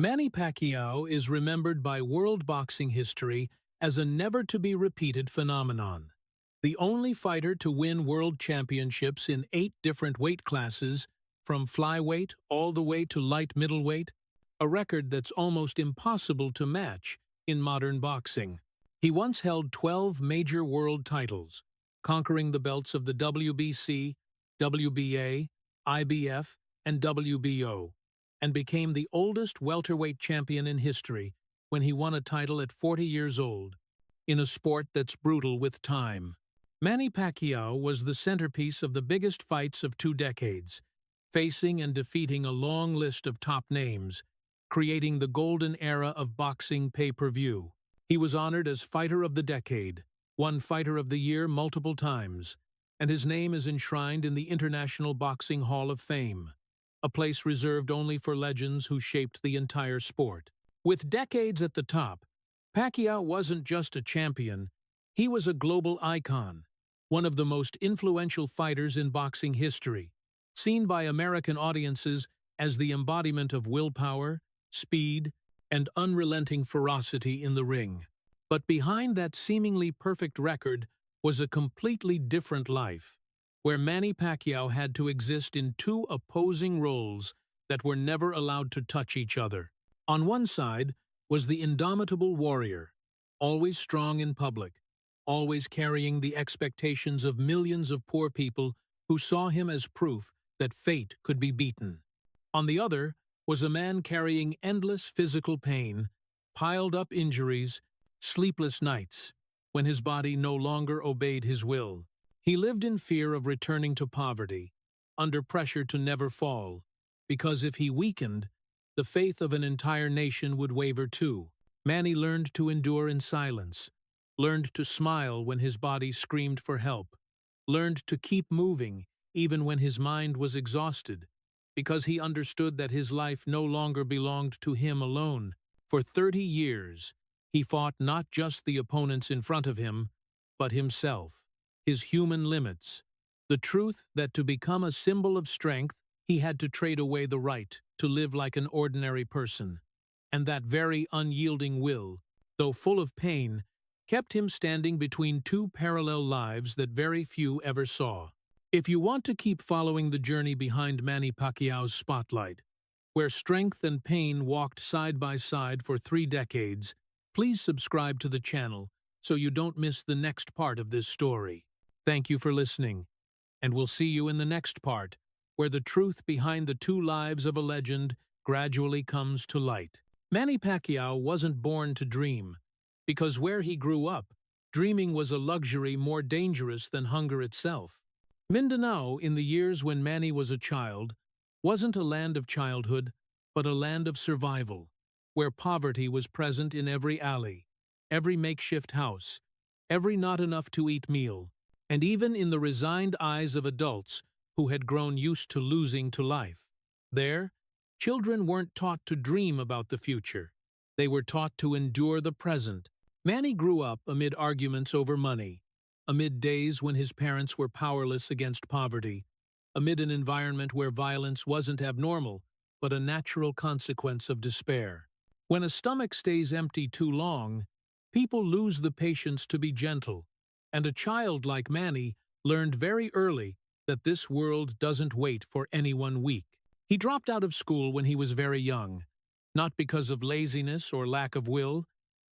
Manny Pacquiao is remembered by world boxing history as a never-to-be-repeated phenomenon. The only fighter to win world championships in 8 different weight classes, from flyweight all the way to light middleweight, a record that's almost impossible to match in modern boxing. He once held 12 major world titles, conquering the belts of the WBC, WBA, IBF, and WBO, and became the oldest welterweight champion in history when he won a title at 40 years old, in a sport that's brutal with time. Manny Pacquiao was the centerpiece of the biggest fights of 2 decades, facing and defeating a long list of top names, creating the golden era of boxing pay-per-view. He was honored as Fighter of the Decade, won Fighter of the Year multiple times, and his name is enshrined in the International Boxing Hall of Fame, a place reserved only for legends who shaped the entire sport. With decades at the top, Pacquiao wasn't just a champion, he was a global icon, one of the most influential fighters in boxing history, seen by American audiences as the embodiment of willpower, speed, and unrelenting ferocity in the ring. But behind that seemingly perfect record was a completely different life, where Manny Pacquiao had to exist in 2 opposing roles that were never allowed to touch each other. On one side was the indomitable warrior, always strong in public, always carrying the expectations of millions of poor people who saw him as proof that fate could be beaten. On the other was a man carrying endless physical pain, piled-up injuries, sleepless nights, when his body no longer obeyed his will. He lived in fear of returning to poverty, under pressure to never fall, because if he weakened, the faith of an entire nation would waver too. Manny learned to endure in silence, learned to smile when his body screamed for help, learned to keep moving even when his mind was exhausted, because he understood that his life no longer belonged to him alone. For 30 years, he fought not just the opponents in front of him, but himself, his human limits, the truth that to become a symbol of strength, he had to trade away the right to live like an ordinary person. And that very unyielding will, though full of pain, kept him standing between 2 parallel lives that very few ever saw. If you want to keep following the journey behind Manny Pacquiao's spotlight, where strength and pain walked side by side for 3 decades, please subscribe to the channel so you don't miss the next part of this story. Thank you for listening, and we'll see you in the next part, where the truth behind the 2 lives of a legend gradually comes to light. Manny Pacquiao wasn't born to dream, because where he grew up, dreaming was a luxury more dangerous than hunger itself. Mindanao, in the years when Manny was a child, wasn't a land of childhood, but a land of survival, where poverty was present in every alley, every makeshift house, every not-enough-to-eat meal, and even in the resigned eyes of adults who had grown used to losing to life. There, children weren't taught to dream about the future. They were taught to endure the present. Manny grew up amid arguments over money, amid days when his parents were powerless against poverty, amid an environment where violence wasn't abnormal, but a natural consequence of despair. When a stomach stays empty too long, people lose the patience to be gentle, and a child like Manny learned very early that this world doesn't wait for anyone weak. He dropped out of school when he was very young, not because of laziness or lack of will,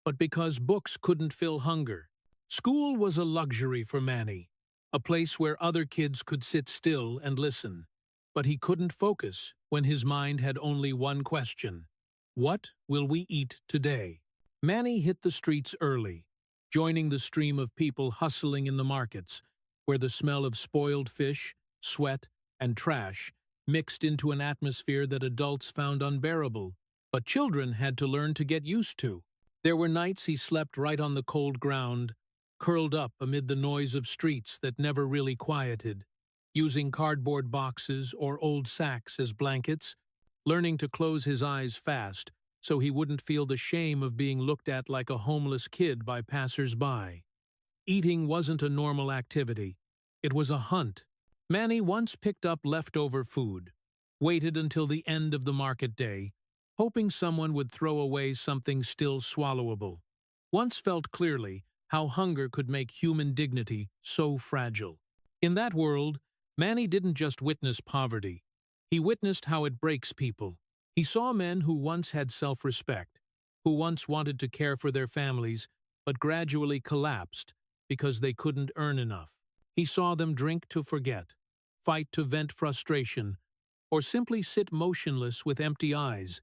but because books couldn't fill hunger. School was a luxury for Manny, a place where other kids could sit still and listen. But he couldn't focus when his mind had only one question: what will we eat today? Manny hit the streets early, joining the stream of people hustling in the markets, where the smell of spoiled fish, sweat, and trash mixed into an atmosphere that adults found unbearable, but children had to learn to get used to. There were nights he slept right on the cold ground, curled up amid the noise of streets that never really quieted, using cardboard boxes or old sacks as blankets, learning to close his eyes fast so he wouldn't feel the shame of being looked at like a homeless kid by passers-by. Eating wasn't a normal activity. It was a hunt. Manny once picked up leftover food, waited until the end of the market day, hoping someone would throw away something still swallowable. Once felt clearly how hunger could make human dignity so fragile. In that world, Manny didn't just witness poverty. He witnessed how it breaks people. He saw men who once had self-respect, who once wanted to care for their families, but gradually collapsed because they couldn't earn enough. He saw them drink to forget, fight to vent frustration, or simply sit motionless with empty eyes,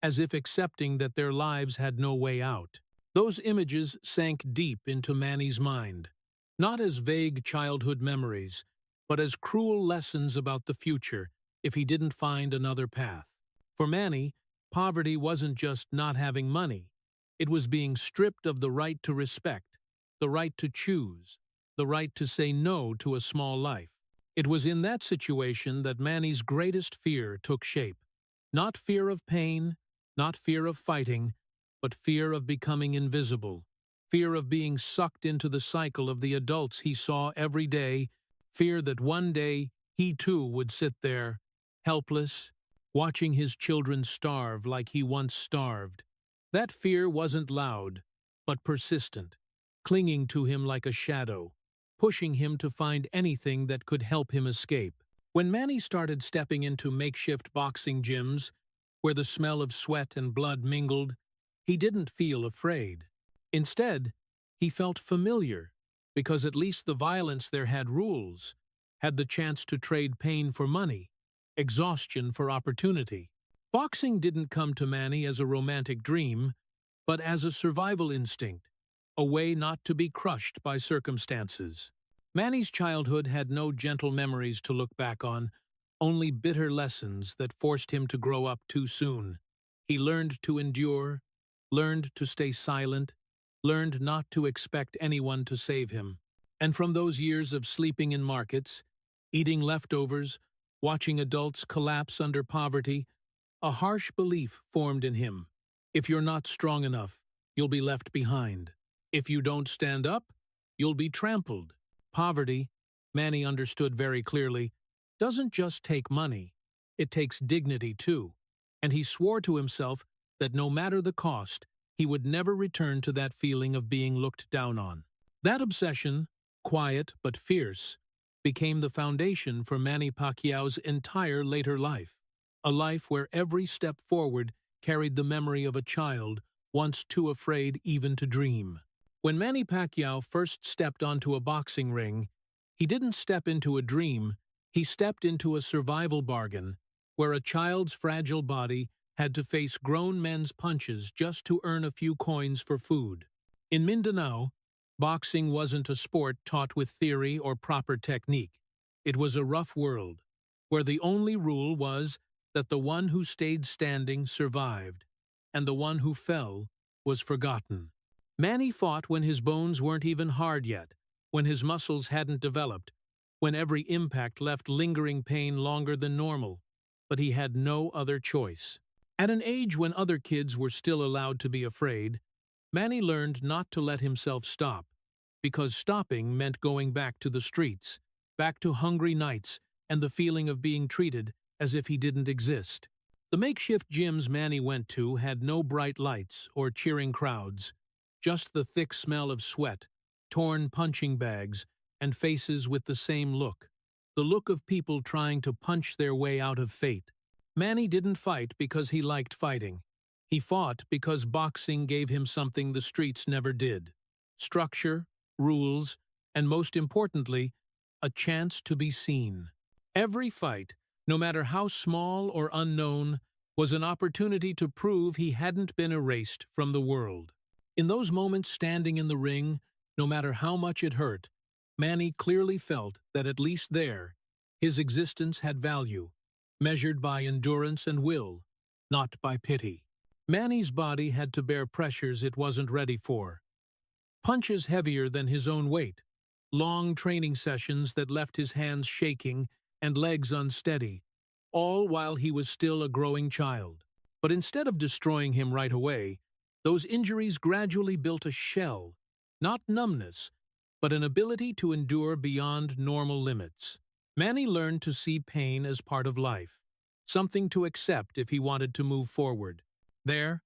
as if accepting that their lives had no way out. Those images sank deep into Manny's mind, not as vague childhood memories, but as cruel lessons about the future if he didn't find another path. For Manny, poverty wasn't just not having money. It was being stripped of the right to respect, the right to choose, the right to say no to a small life. It was in that situation that Manny's greatest fear took shape. Not fear of pain, not fear of fighting, but fear of becoming invisible. Fear of being sucked into the cycle of the adults he saw every day. Fear that one day he too would sit there, helpless, watching his children starve like he once starved. That fear wasn't loud, but persistent, clinging to him like a shadow, pushing him to find anything that could help him escape. When Manny started stepping into makeshift boxing gyms, where the smell of sweat and blood mingled, he didn't feel afraid. Instead, he felt familiar, because at least the violence there had rules, had the chance to trade pain for money, exhaustion for opportunity. Boxing didn't come to Manny as a romantic dream, but as a survival instinct, a way not to be crushed by circumstances. Manny's childhood had no gentle memories to look back on, only bitter lessons that forced him to grow up too soon. He learned to endure, learned to stay silent, learned not to expect anyone to save him. And from those years of sleeping in markets, eating leftovers, watching adults collapse under poverty, a harsh belief formed in him. If you're not strong enough, you'll be left behind. If you don't stand up, you'll be trampled. Poverty, Manny understood very clearly, doesn't just take money. It takes dignity too. And he swore to himself that no matter the cost, he would never return to that feeling of being looked down on. That obsession, quiet but fierce, became the foundation for Manny Pacquiao's entire later life. A life where every step forward carried the memory of a child once too afraid even to dream. When Manny Pacquiao first stepped onto a boxing ring, he didn't step into a dream, he stepped into a survival bargain, where a child's fragile body had to face grown men's punches just to earn a few coins for food. In Mindanao, boxing wasn't a sport taught with theory or proper technique. It was a rough world, where the only rule was that the one who stayed standing survived, and the one who fell was forgotten. Manny fought when his bones weren't even hard yet, when his muscles hadn't developed, when every impact left lingering pain longer than normal, but he had no other choice. At an age when other kids were still allowed to be afraid, Manny learned not to let himself stop, because stopping meant going back to the streets, back to hungry nights and the feeling of being treated as if he didn't exist. The makeshift gyms Manny went to had no bright lights or cheering crowds, just the thick smell of sweat, torn punching bags, and faces with the same look, the look of people trying to punch their way out of fate. Manny didn't fight because he liked fighting. He fought because boxing gave him something the streets never did: structure, rules, and most importantly, a chance to be seen. Every fight, no matter how small or unknown, was an opportunity to prove he hadn't been erased from the world. In those moments standing in the ring, no matter how much it hurt, Manny clearly felt that at least there, his existence had value, measured by endurance and will, not by pity. Manny's body had to bear pressures it wasn't ready for. Punches heavier than his own weight, long training sessions that left his hands shaking and legs unsteady, all while he was still a growing child. But instead of destroying him right away, those injuries gradually built a shell, not numbness, but an ability to endure beyond normal limits. Manny learned to see pain as part of life, something to accept if he wanted to move forward. There,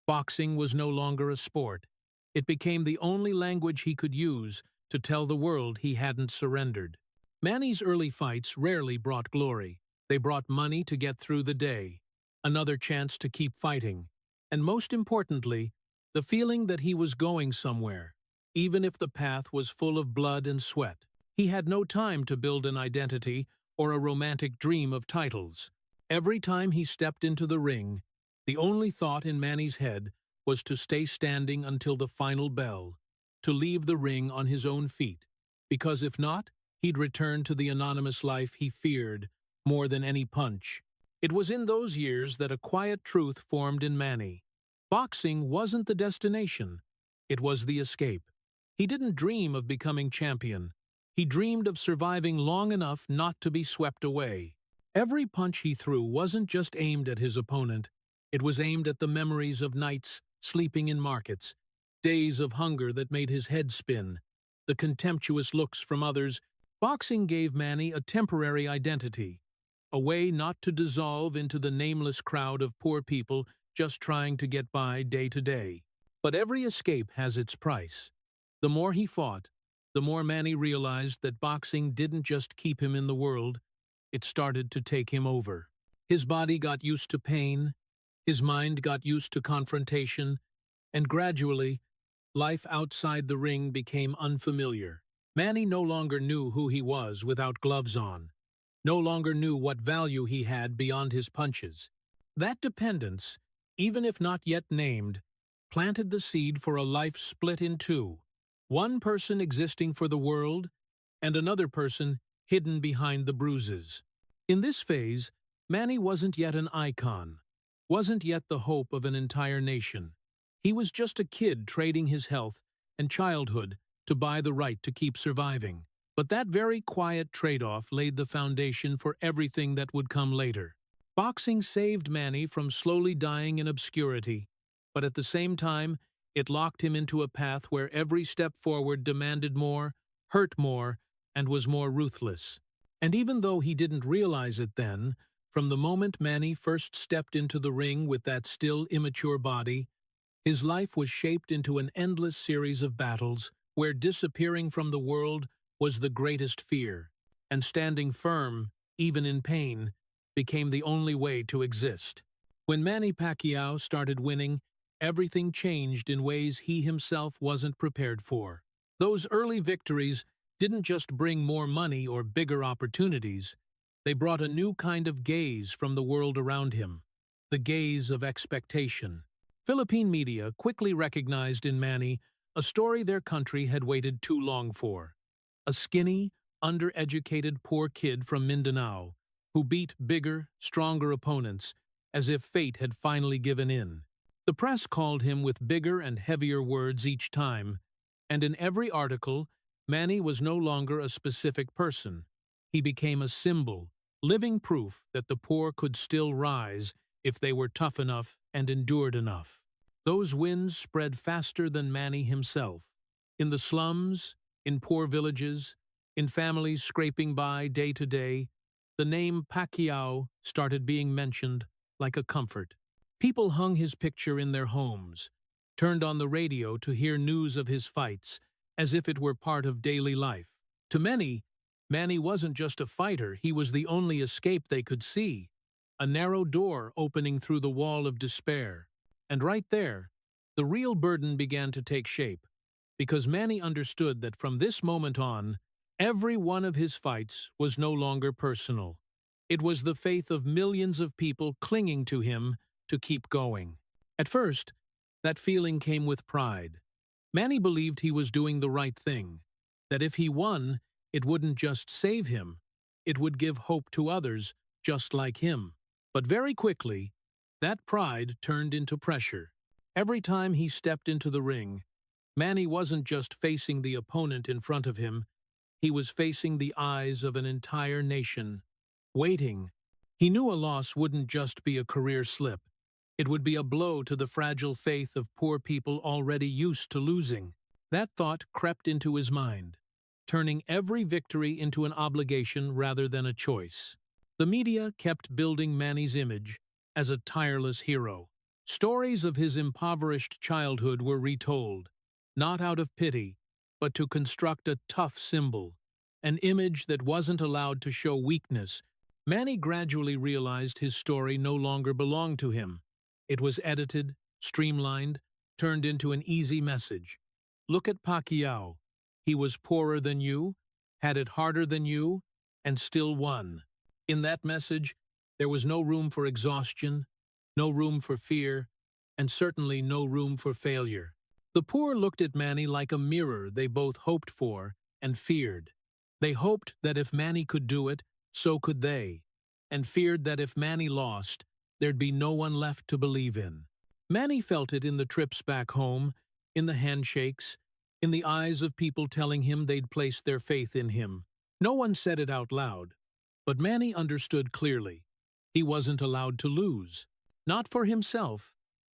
boxing was no longer a sport. It became the only language he could use to tell the world he hadn't surrendered. Manny's early fights rarely brought glory. They brought money to get through the day, another chance to keep fighting, and most importantly, the feeling that he was going somewhere, even if the path was full of blood and sweat. He had no time to build an identity or a romantic dream of titles. Every time he stepped into the ring, the only thought in Manny's head was to stay standing until the final bell, to leave the ring on his own feet, because if not, he'd return to the anonymous life he feared more than any punch. It was in those years that a quiet truth formed in Manny. Boxing wasn't the destination, it was the escape. He didn't dream of becoming champion. He dreamed of surviving long enough not to be swept away. Every punch he threw wasn't just aimed at his opponent. It was aimed at the memories of nights sleeping in markets, days of hunger that made his head spin, the contemptuous looks from others. Boxing gave Manny a temporary identity, a way not to dissolve into the nameless crowd of poor people just trying to get by day to day. But every escape has its price. The more he fought, the more Manny realized that boxing didn't just keep him in the world, it started to take him over. His body got used to pain, his mind got used to confrontation, and gradually, life outside the ring became unfamiliar. Manny no longer knew who he was without gloves on, no longer knew what value he had beyond his punches. That dependence, even if not yet named, planted the seed for a life split in two, one person existing for the world and another person hidden behind the bruises. In this phase, Manny wasn't yet an icon, wasn't yet the hope of an entire nation. He was just a kid trading his health and childhood to buy the right to keep surviving. But that very quiet trade-off laid the foundation for everything that would come later. Boxing saved Manny from slowly dying in obscurity, but at the same time, it locked him into a path where every step forward demanded more, hurt more, and was more ruthless. And even though he didn't realize it then, from the moment Manny first stepped into the ring with that still immature body, his life was shaped into an endless series of battles where disappearing from the world was the greatest fear, and standing firm, even in pain, became the only way to exist. When Manny Pacquiao started winning, everything changed in ways he himself wasn't prepared for. Those early victories didn't just bring more money or bigger opportunities, they brought a new kind of gaze from the world around him, the gaze of expectation. Philippine media quickly recognized in Manny a story their country had waited too long for. A skinny, undereducated poor kid from Mindanao who beat bigger, stronger opponents as if fate had finally given in. The press called him with bigger and heavier words each time, and in every article, Manny was no longer a specific person. He became a symbol, living proof that the poor could still rise if they were tough enough and endured enough. Those wins spread faster than Manny himself. In the slums, in poor villages, in families scraping by day to day, the name Pacquiao started being mentioned like a comfort. People hung his picture in their homes, turned on the radio to hear news of his fights, as if it were part of daily life. To many, Manny wasn't just a fighter, he was the only escape they could see, a narrow door opening through the wall of despair. And right there, the real burden began to take shape, because Manny understood that from this moment on, every one of his fights was no longer personal. It was the faith of millions of people clinging to him to keep going. At first, that feeling came with pride. Manny believed he was doing the right thing, that if he won, it wouldn't just save him, it would give hope to others just like him. But very quickly, that pride turned into pressure. Every time he stepped into the ring, Manny wasn't just facing the opponent in front of him, he was facing the eyes of an entire nation, waiting. He knew a loss wouldn't just be a career slip. It would be a blow to the fragile faith of poor people already used to losing. That thought crept into his mind, turning every victory into an obligation rather than a choice. The media kept building Manny's image as a tireless hero, Stories of his impoverished childhood were retold, not out of pity, but to construct a tough symbol, an image that wasn't allowed to show weakness. Manny gradually realized his story no longer belonged to him. It was edited, streamlined, turned into an easy message. Look at Pacquiao. He was poorer than you, had it harder than you, and still won. In that message, there was no room for exhaustion, no room for fear, and certainly no room for failure. The poor looked at Manny like a mirror they both hoped for and feared. They hoped that if Manny could do it, so could they, and feared that if Manny lost, there'd be no one left to believe in. Manny felt it in the trips back home, in the handshakes, in the eyes of people telling him they'd placed their faith in him. No one said it out loud, but Manny understood clearly. He wasn't allowed to lose, not for himself,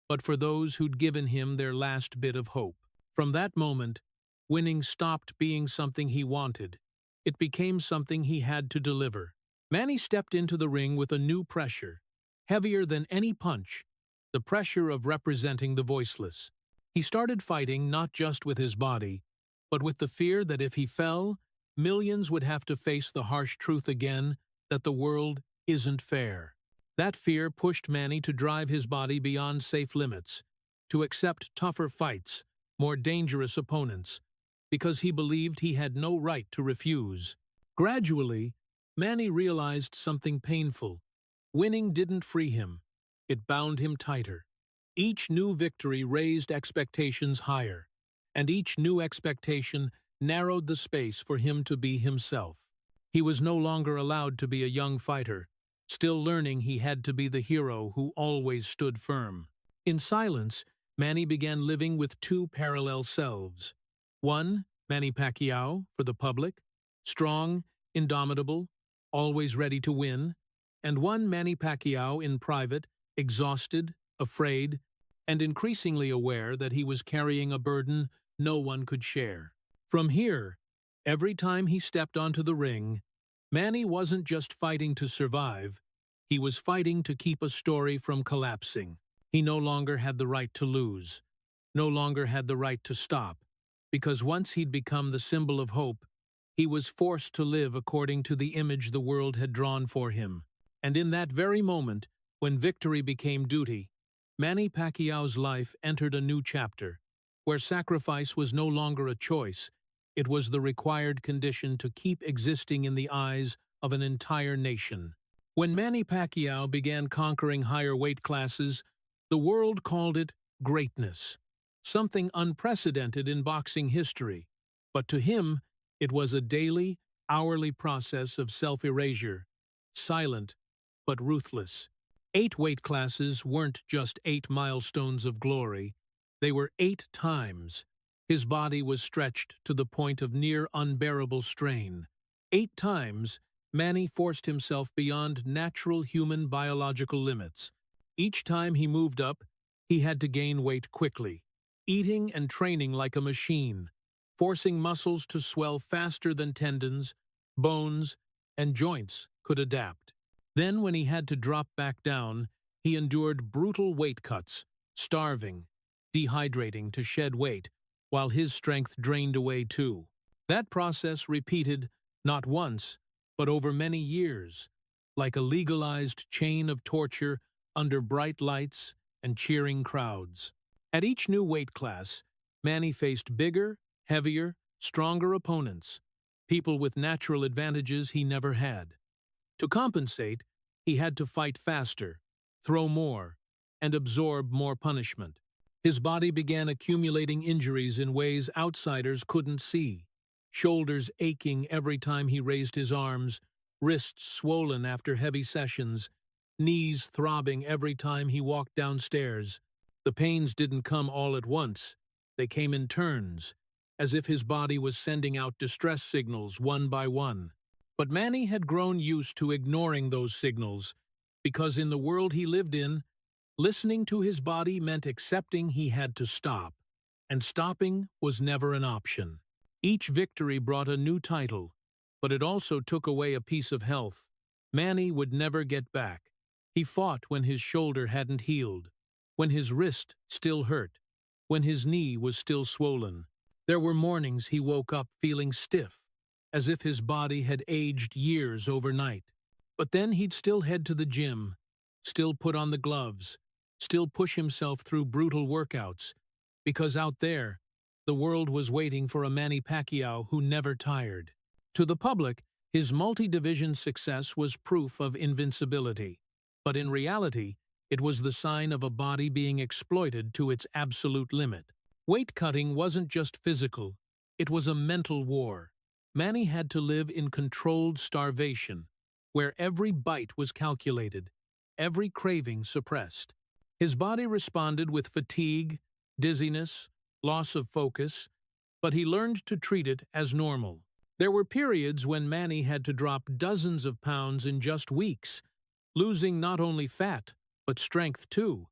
but for those who'd given him their last bit of hope. From that moment, winning stopped being something he wanted. It became something he had to deliver. Manny stepped into the ring with a new pressure, heavier than any punch, the pressure of representing the voiceless. He started fighting not just with his body, but with the fear that if he fell, millions would have to face the harsh truth again that the world isn't fair. That fear pushed Manny to drive his body beyond safe limits, to accept tougher fights, more dangerous opponents, because he believed he had no right to refuse. Gradually, Manny realized something painful. Winning didn't free him. It bound him tighter. Each new victory raised expectations higher, and each new expectation narrowed the space for him to be himself. He was no longer allowed to be a young fighter, still learning he had to be the hero who always stood firm. In silence, Manny began living with two parallel selves. One, Manny Pacquiao, for the public, strong, indomitable, always ready to win, and one Manny Pacquiao in private, exhausted, afraid, and increasingly aware that he was carrying a burden no one could share. From here, every time he stepped onto the ring, Manny wasn't just fighting to survive, he was fighting to keep a story from collapsing. He no longer had the right to lose, no longer had the right to stop, because once he'd become the symbol of hope, he was forced to live according to the image the world had drawn for him. And in that very moment, when victory became duty, Manny Pacquiao's life entered a new chapter, where sacrifice was no longer a choice, it was the required condition to keep existing in the eyes of an entire nation. When Manny Pacquiao began conquering higher weight classes, the world called it greatness, something unprecedented in boxing history. But to him, it was a daily, hourly process of self-erasure, silent but ruthless. 8 weight classes weren't just 8 milestones of glory, they were 8 times. His body was stretched to the point of near unbearable strain. 8 times, Manny forced himself beyond natural human biological limits. Each time he moved up, he had to gain weight quickly, eating and training like a machine, forcing muscles to swell faster than tendons, bones, and joints could adapt. Then, when he had to drop back down, he endured brutal weight cuts, starving, dehydrating to shed weight, while his strength drained away too. That process repeated not once, but over many years, like a legalized chain of torture under bright lights and cheering crowds. At each new weight class, Manny faced bigger, heavier, stronger opponents, people with natural advantages he never had. To compensate, he had to fight faster, throw more, and absorb more punishment. His body began accumulating injuries in ways outsiders couldn't see. Shoulders aching every time he raised his arms, wrists swollen after heavy sessions, knees throbbing every time he walked downstairs. The pains didn't come all at once. They came in turns, as if his body was sending out distress signals one by one. But Manny had grown used to ignoring those signals, because in the world he lived in, listening to his body meant accepting he had to stop, and stopping was never an option. Each victory brought a new title, but it also took away a piece of health Manny would never get back. He fought when his shoulder hadn't healed, when his wrist still hurt, when his knee was still swollen. There were mornings he woke up feeling stiff, as if his body had aged years overnight. But then he'd still head to the gym, still put on the gloves, still push himself through brutal workouts, because out there, the world was waiting for a Manny Pacquiao who never tired. To the public, his multi-division success was proof of invincibility. But in reality, it was the sign of a body being exploited to its absolute limit. Weight cutting wasn't just physical, it was a mental war. Manny had to live in controlled starvation, where every bite was calculated, every craving suppressed. His body responded with fatigue, dizziness, loss of focus, but he learned to treat it as normal. There were periods when Manny had to drop dozens of pounds in just weeks, losing not only fat, but strength too,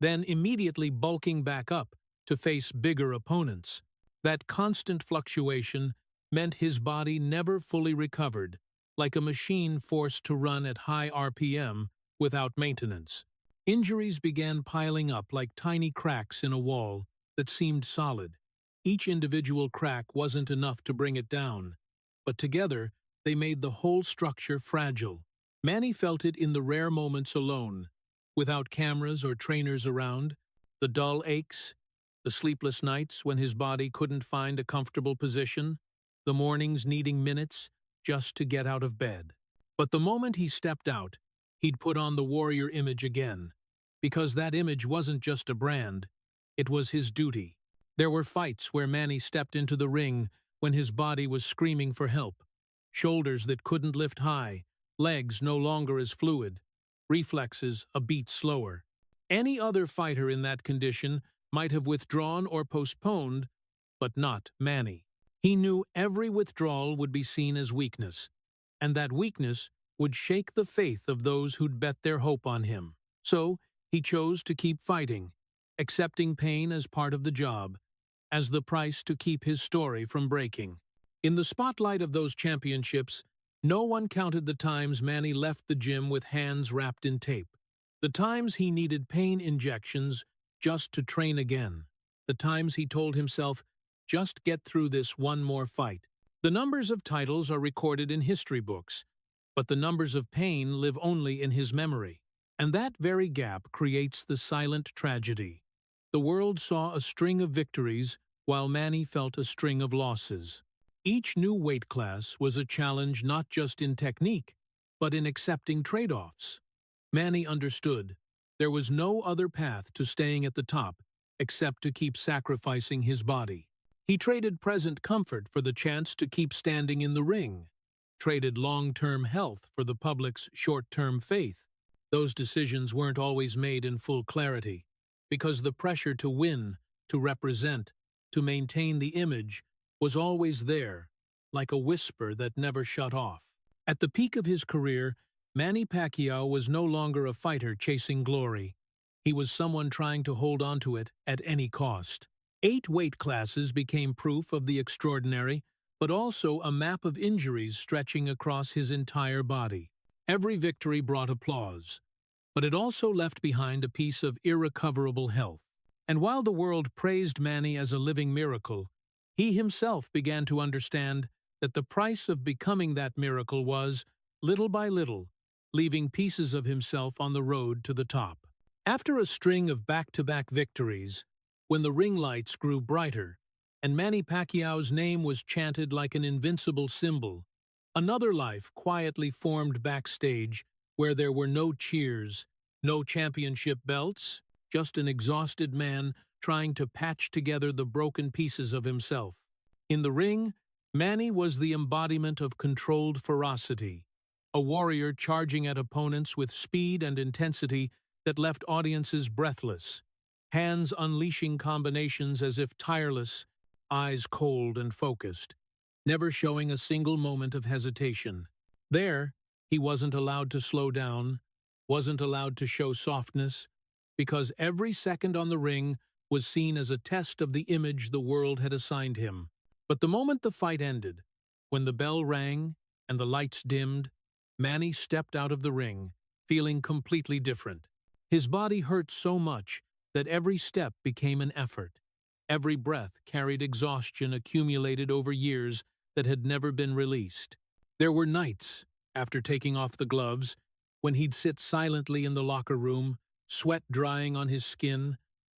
then immediately bulking back up to face bigger opponents. That constant fluctuation meant his body never fully recovered, like a machine forced to run at high RPM without maintenance. Injuries began piling up like tiny cracks in a wall that seemed solid. Each individual crack wasn't enough to bring it down, but together they made the whole structure fragile. Manny felt it in the rare moments alone, without cameras or trainers around, the dull aches, the sleepless nights when his body couldn't find a comfortable position, the mornings needing minutes just to get out of bed. But the moment he stepped out, he'd put on the warrior image again, because that image wasn't just a brand, it was his duty. There were fights where Manny stepped into the ring when his body was screaming for help, shoulders that couldn't lift high, legs no longer as fluid, reflexes a beat slower. Any other fighter in that condition might have withdrawn or postponed, but not Manny. He knew every withdrawal would be seen as weakness, and that weakness would shake the faith of those who'd bet their hope on him. So he chose to keep fighting, accepting pain as part of the job, as the price to keep his story from breaking. In the spotlight of those championships, no one counted the times Manny left the gym with hands wrapped in tape, the times he needed pain injections just to train again, the times he told himself, just get through this one more fight. The numbers of titles are recorded in history books, but the numbers of pain live only in his memory. And that very gap creates the silent tragedy. The world saw a string of victories while Manny felt a string of losses. Each new weight class was a challenge not just in technique, but in accepting trade-offs. Manny understood there was no other path to staying at the top except to keep sacrificing his body. He traded present comfort for the chance to keep standing in the ring, traded long-term health for the public's short-term faith. Those decisions weren't always made in full clarity, because the pressure to win, to represent, to maintain the image was always there, like a whisper that never shut off. At the peak of his career, Manny Pacquiao was no longer a fighter chasing glory. He was someone trying to hold on to it at any cost. 8 weight classes became proof of the extraordinary, but also a map of injuries stretching across his entire body. Every victory brought applause, but it also left behind a piece of irrecoverable health. And while the world praised Manny as a living miracle, he himself began to understand that the price of becoming that miracle was, little by little, leaving pieces of himself on the road to the top. After a string of back-to-back victories, when the ring lights grew brighter, and Manny Pacquiao's name was chanted like an invincible symbol, another life quietly formed backstage where there were no cheers, no championship belts, just an exhausted man trying to patch together the broken pieces of himself. In the ring, Manny was the embodiment of controlled ferocity, a warrior charging at opponents with speed and intensity that left audiences breathless, hands unleashing combinations as if tireless, eyes cold and focused, never showing a single moment of hesitation. There, he wasn't allowed to slow down, wasn't allowed to show softness, because every second on the ring was seen as a test of the image the world had assigned him. But the moment the fight ended, when the bell rang and the lights dimmed, Manny stepped out of the ring, feeling completely different. His body hurt so much that every step became an effort. Every breath carried exhaustion accumulated over years that had never been released. There were nights, after taking off the gloves, when he'd sit silently in the locker room, sweat drying on his skin,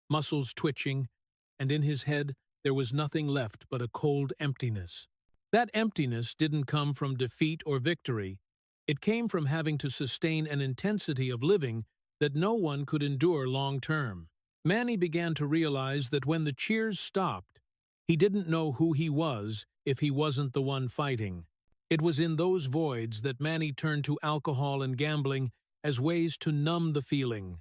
muscles twitching, and in his head there was nothing left but a cold emptiness. That emptiness didn't come from defeat or victory. It came from having to sustain an intensity of living that no one could endure long term. Manny began to realize that when the cheers stopped, he didn't know who he was if he wasn't the one fighting. It was in those voids that Manny turned to alcohol and gambling as ways to numb the feeling,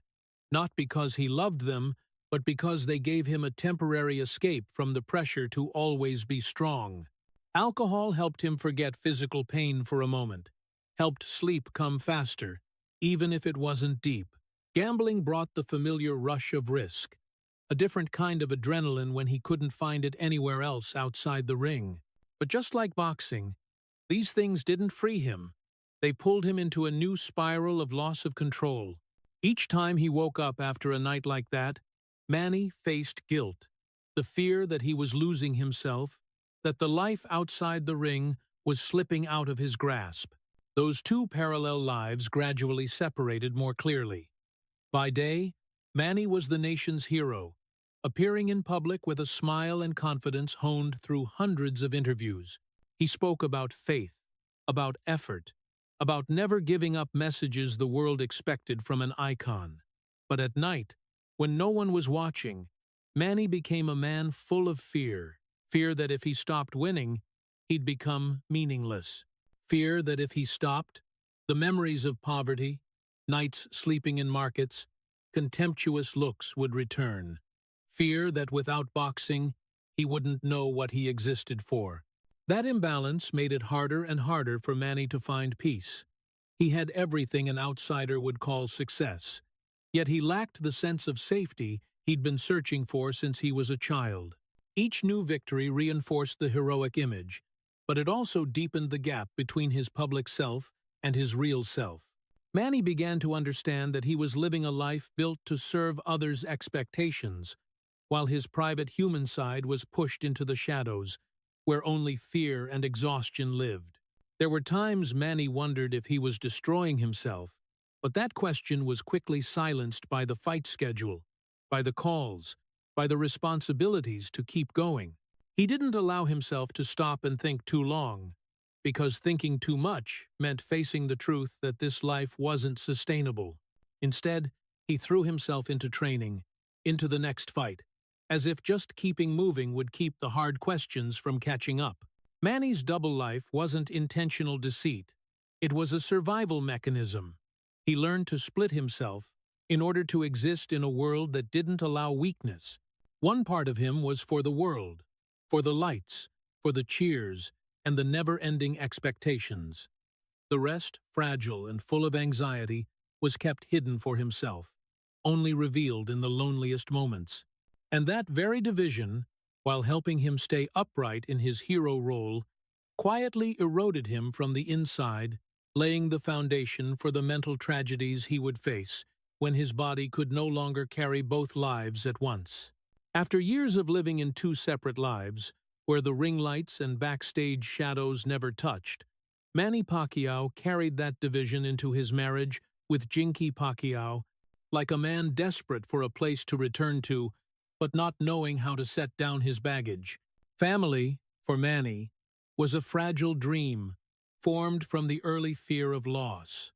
not because he loved them, but because they gave him a temporary escape from the pressure to always be strong. Alcohol helped him forget physical pain for a moment, helped sleep come faster, even if it wasn't deep. Gambling brought the familiar rush of risk, a different kind of adrenaline when he couldn't find it anywhere else outside the ring. But just like boxing, these things didn't free him. They pulled him into a new spiral of loss of control. Each time he woke up after a night like that, Manny faced guilt, the fear that he was losing himself, that the life outside the ring was slipping out of his grasp. Those two parallel lives gradually separated more clearly. By day, Manny was the nation's hero, appearing in public with a smile and confidence honed through hundreds of interviews. He spoke about faith, about effort, about never giving up messages the world expected from an icon. But at night, when no one was watching, Manny became a man full of fear. Fear that if he stopped winning, he'd become meaningless. Fear that if he stopped, the memories of poverty, nights sleeping in markets, contemptuous looks would return. Fear that without boxing, he wouldn't know what he existed for. That imbalance made it harder and harder for Manny to find peace. He had everything an outsider would call success, yet he lacked the sense of safety he'd been searching for since he was a child. Each new victory reinforced the heroic image, but it also deepened the gap between his public self and his real self. Manny began to understand that he was living a life built to serve others' expectations, while his private human side was pushed into the shadows, where only fear and exhaustion lived. There were times Manny wondered if he was destroying himself, but that question was quickly silenced by the fight schedule, by the calls, by the responsibilities to keep going. He didn't allow himself to stop and think too long, because thinking too much meant facing the truth that this life wasn't sustainable. Instead, he threw himself into training, into the next fight, as if just keeping moving would keep the hard questions from catching up. Manny's double life wasn't intentional deceit. It was a survival mechanism. He learned to split himself in order to exist in a world that didn't allow weakness. One part of him was for the world, for the lights, for the cheers, and the never-ending expectations. The rest, fragile and full of anxiety, was kept hidden for himself, only revealed in the loneliest moments. And that very division, while helping him stay upright in his hero role, quietly eroded him from the inside, laying the foundation for the mental tragedies he would face when his body could no longer carry both lives at once. After years of living in two separate lives, where the ring lights and backstage shadows never touched, Manny Pacquiao carried that division into his marriage with Jinky Pacquiao, like a man desperate for a place to return to, but not knowing how to set down his baggage. Family, for Manny, was a fragile dream, formed from the early fear of loss.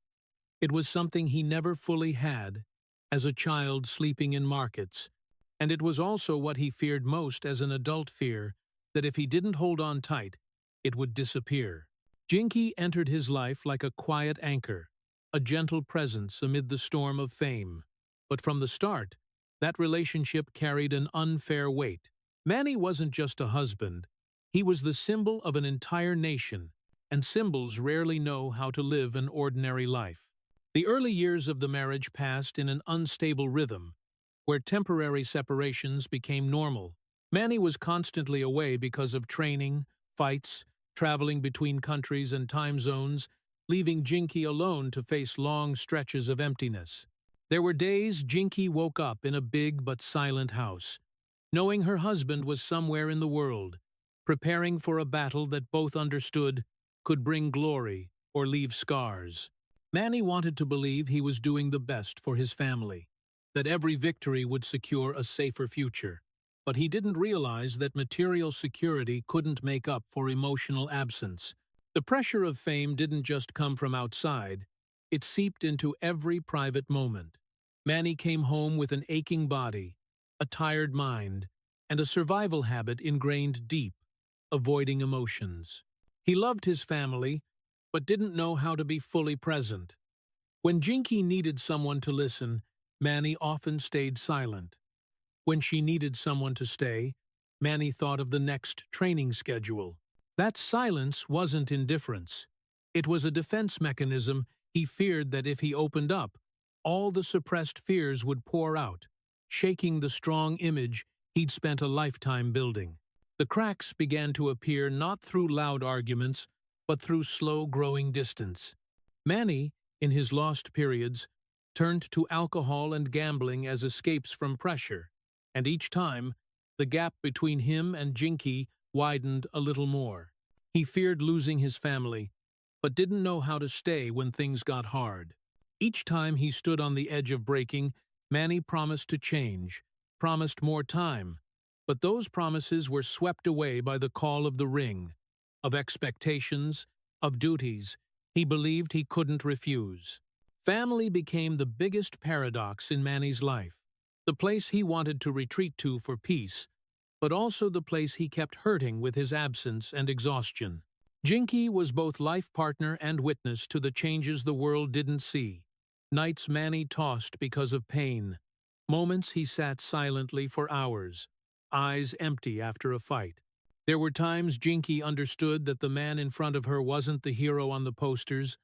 It was something he never fully had, as a child sleeping in markets, and it was also what he feared most as an adult fear, that if he didn't hold on tight, it would disappear. Jinky entered his life like a quiet anchor, a gentle presence amid the storm of fame. But from the start, that relationship carried an unfair weight. Manny wasn't just a husband. He was the symbol of an entire nation, and symbols rarely know how to live an ordinary life. The early years of the marriage passed in an unstable rhythm, where temporary separations became normal. Manny was constantly away because of training, fights, traveling between countries and time zones, leaving Jinky alone to face long stretches of emptiness. There were days Jinky woke up in a big but silent house, knowing her husband was somewhere in the world, preparing for a battle that both understood could bring glory or leave scars. Manny wanted to believe he was doing the best for his family, that every victory would secure a safer future. But he didn't realize that material security couldn't make up for emotional absence. The pressure of fame didn't just come from outside, it seeped into every private moment. Manny came home with an aching body, a tired mind, and a survival habit ingrained deep, avoiding emotions. He loved his family, but didn't know how to be fully present. When Jinky needed someone to listen, Manny often stayed silent. When she needed someone to stay, Manny thought of the next training schedule. That silence wasn't indifference. It was a defense mechanism. He feared that if he opened up, all the suppressed fears would pour out, shaking the strong image he'd spent a lifetime building. The cracks began to appear not through loud arguments, but through slow-growing distance. Manny, in his lost periods, turned to alcohol and gambling as escapes from pressure, and each time, the gap between him and Jinky widened a little more. He feared losing his family, but didn't know how to stay when things got hard. Each time he stood on the edge of breaking, Manny promised to change, promised more time, but those promises were swept away by the call of the ring, of expectations, of duties he believed he couldn't refuse. Family became the biggest paradox in Manny's life, the place he wanted to retreat to for peace, but also the place he kept hurting with his absence and exhaustion. Jinky was both life partner and witness to the changes the world didn't see. Nights Manny tossed because of pain. Moments he sat silently for hours, eyes empty after a fight. There were times Jinky understood that the man in front of her wasn't the hero on the posters,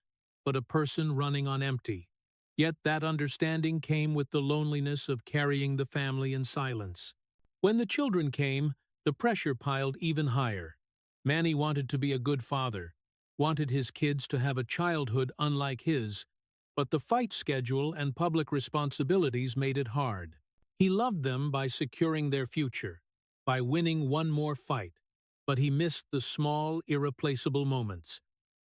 but a person running on empty. Yet that understanding came with the loneliness of carrying the family in silence. When the children came, the pressure piled even higher. Manny wanted to be a good father, wanted his kids to have a childhood unlike his, but the fight schedule and public responsibilities made it hard. He loved them by securing their future, by winning one more fight, but he missed the small, irreplaceable moments.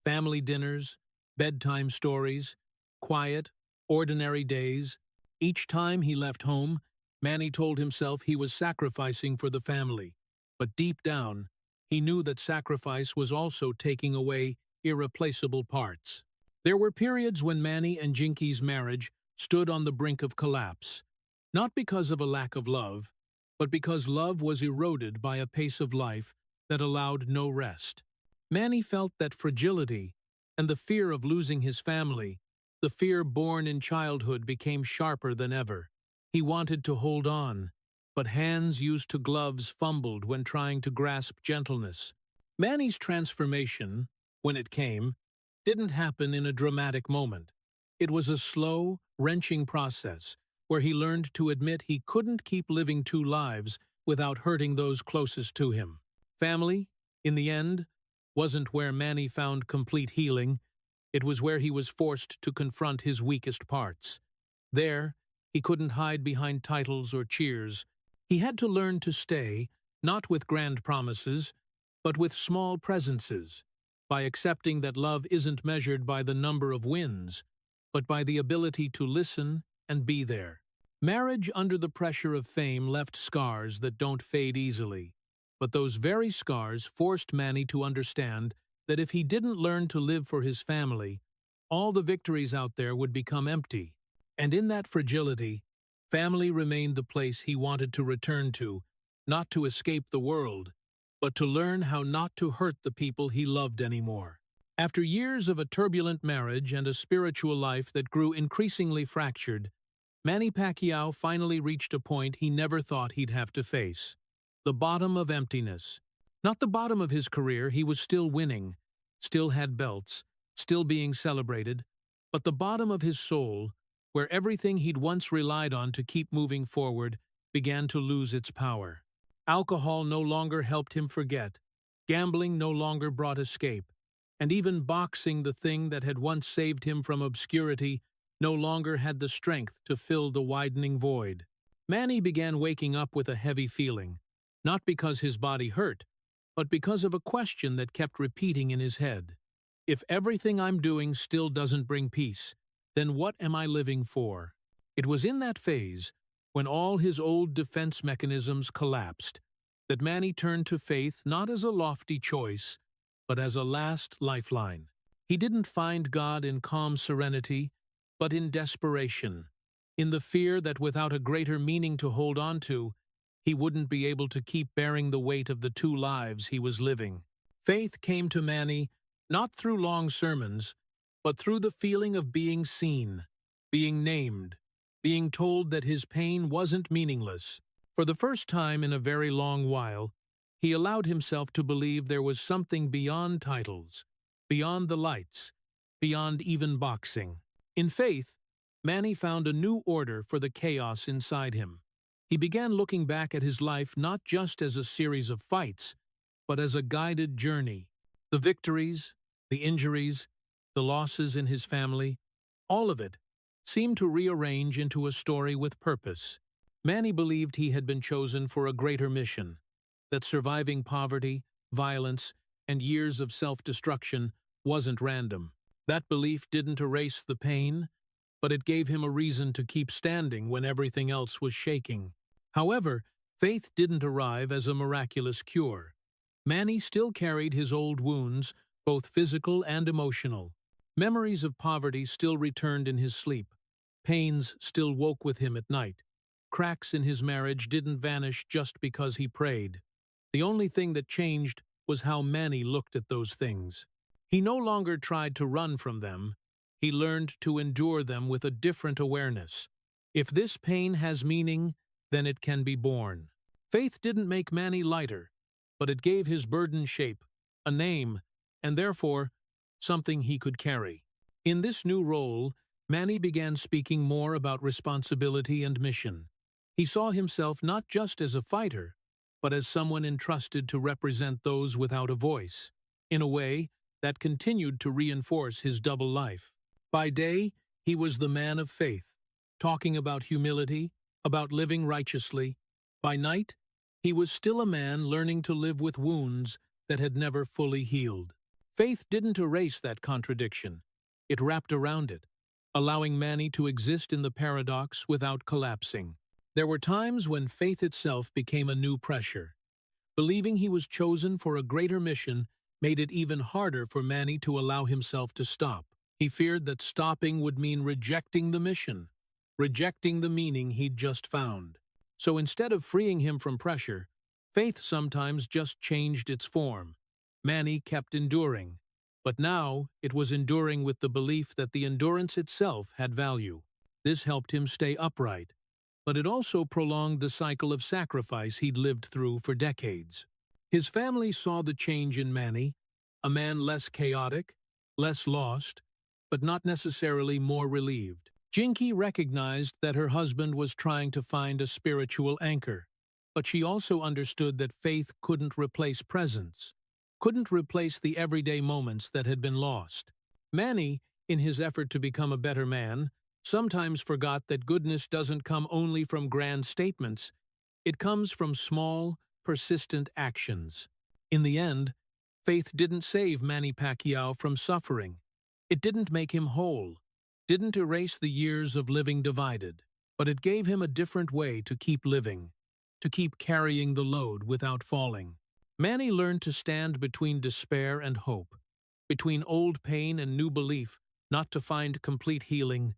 Family dinners, bedtime stories, quiet, ordinary days. Each time he left home, Manny told himself he was sacrificing for the family, but deep down, he knew that sacrifice was also taking away irreplaceable parts. There were periods when Manny and Jinky's marriage stood on the brink of collapse, not because of a lack of love, but because love was eroded by a pace of life that allowed no rest. Manny felt that fragility and the fear of losing his family, the fear born in childhood, became sharper than ever. He wanted to hold on, but hands used to gloves fumbled when trying to grasp gentleness. Manny's transformation, when it came, didn't happen in a dramatic moment. It was a slow, wrenching process where he learned to admit he couldn't keep living two lives without hurting those closest to him. Family, in the end, wasn't where Manny found complete healing. It was where he was forced to confront his weakest parts. There, he couldn't hide behind titles or cheers. He had to learn to stay, not with grand promises, but with small presences, by accepting that love isn't measured by the number of wins, but by the ability to listen and be there. Marriage under the pressure of fame left scars that don't fade easily, but those very scars forced Manny to understand that if he didn't learn to live for his family, all the victories out there would become empty. And in that fragility, family remained the place he wanted to return to, not to escape the world, but to learn how not to hurt the people he loved anymore. After years of a turbulent marriage and a spiritual life that grew increasingly fractured, Manny Pacquiao finally reached a point he never thought he'd have to face. The bottom of emptiness. Not the bottom of his career. He was still winning, still had belts, still being celebrated, but the bottom of his soul, where everything he'd once relied on to keep moving forward, began to lose its power. Alcohol no longer helped him forget, gambling no longer brought escape, and even boxing, the thing that had once saved him from obscurity, no longer had the strength to fill the widening void. Manny began waking up with a heavy feeling, not because his body hurt, but because of a question that kept repeating in his head. If everything I'm doing still doesn't bring peace, then what am I living for? It was in that phase, when all his old defense mechanisms collapsed, that Manny turned to faith not as a lofty choice, but as a last lifeline. He didn't find God in calm serenity, but in desperation, in the fear that without a greater meaning to hold on to, he wouldn't be able to keep bearing the weight of the two lives he was living. Faith came to Manny not through long sermons, but through the feeling of being seen, being named, being told that his pain wasn't meaningless. For the first time in a very long while, he allowed himself to believe there was something beyond titles, beyond the lights, beyond even boxing. In faith, Manny found a new order for the chaos inside him. He began looking back at his life not just as a series of fights, but as a guided journey. The victories, the injuries, the losses in his family, all of it seemed to rearrange into a story with purpose. Manny believed he had been chosen for a greater mission, that surviving poverty, violence, and years of self-destruction wasn't random. That belief didn't erase the pain, but it gave him a reason to keep standing when everything else was shaking. However, faith didn't arrive as a miraculous cure. Manny still carried his old wounds, both physical and emotional. Memories of poverty still returned in his sleep. Pains still woke with him at night. Cracks in his marriage didn't vanish just because he prayed. The only thing that changed was how Manny looked at those things. He no longer tried to run from them. He learned to endure them with a different awareness. If this pain has meaning, then it can be borne. Faith didn't make Manny lighter, but it gave his burden shape, a name, and therefore, something he could carry. In this new role, Manny began speaking more about responsibility and mission. He saw himself not just as a fighter, but as someone entrusted to represent those without a voice, in a way that continued to reinforce his double life. By day, he was the man of faith, talking about humility, about living righteously. By night, he was still a man learning to live with wounds that had never fully healed. Faith didn't erase that contradiction. It wrapped around it, allowing Manny to exist in the paradox without collapsing. There were times when faith itself became a new pressure. Believing he was chosen for a greater mission made it even harder for Manny to allow himself to stop. He feared that stopping would mean rejecting the mission, rejecting the meaning he'd just found. So instead of freeing him from pressure, faith sometimes just changed its form. Manny kept enduring, but now it was enduring with the belief that the endurance itself had value. This helped him stay upright, but it also prolonged the cycle of sacrifice he'd lived through for decades. His family saw the change in Manny, a man less chaotic, less lost, but not necessarily more relieved. Jinky recognized that her husband was trying to find a spiritual anchor, but she also understood that faith couldn't replace presence, couldn't replace the everyday moments that had been lost. Manny, in his effort to become a better man, sometimes forgot that goodness doesn't come only from grand statements, it comes from small, persistent actions. In the end, faith didn't save Manny Pacquiao from suffering. It didn't make him whole, didn't erase the years of living divided, but it gave him a different way to keep living, to keep carrying the load without falling. Manny learned to stand between despair and hope, between old pain and new belief, not to find complete healing,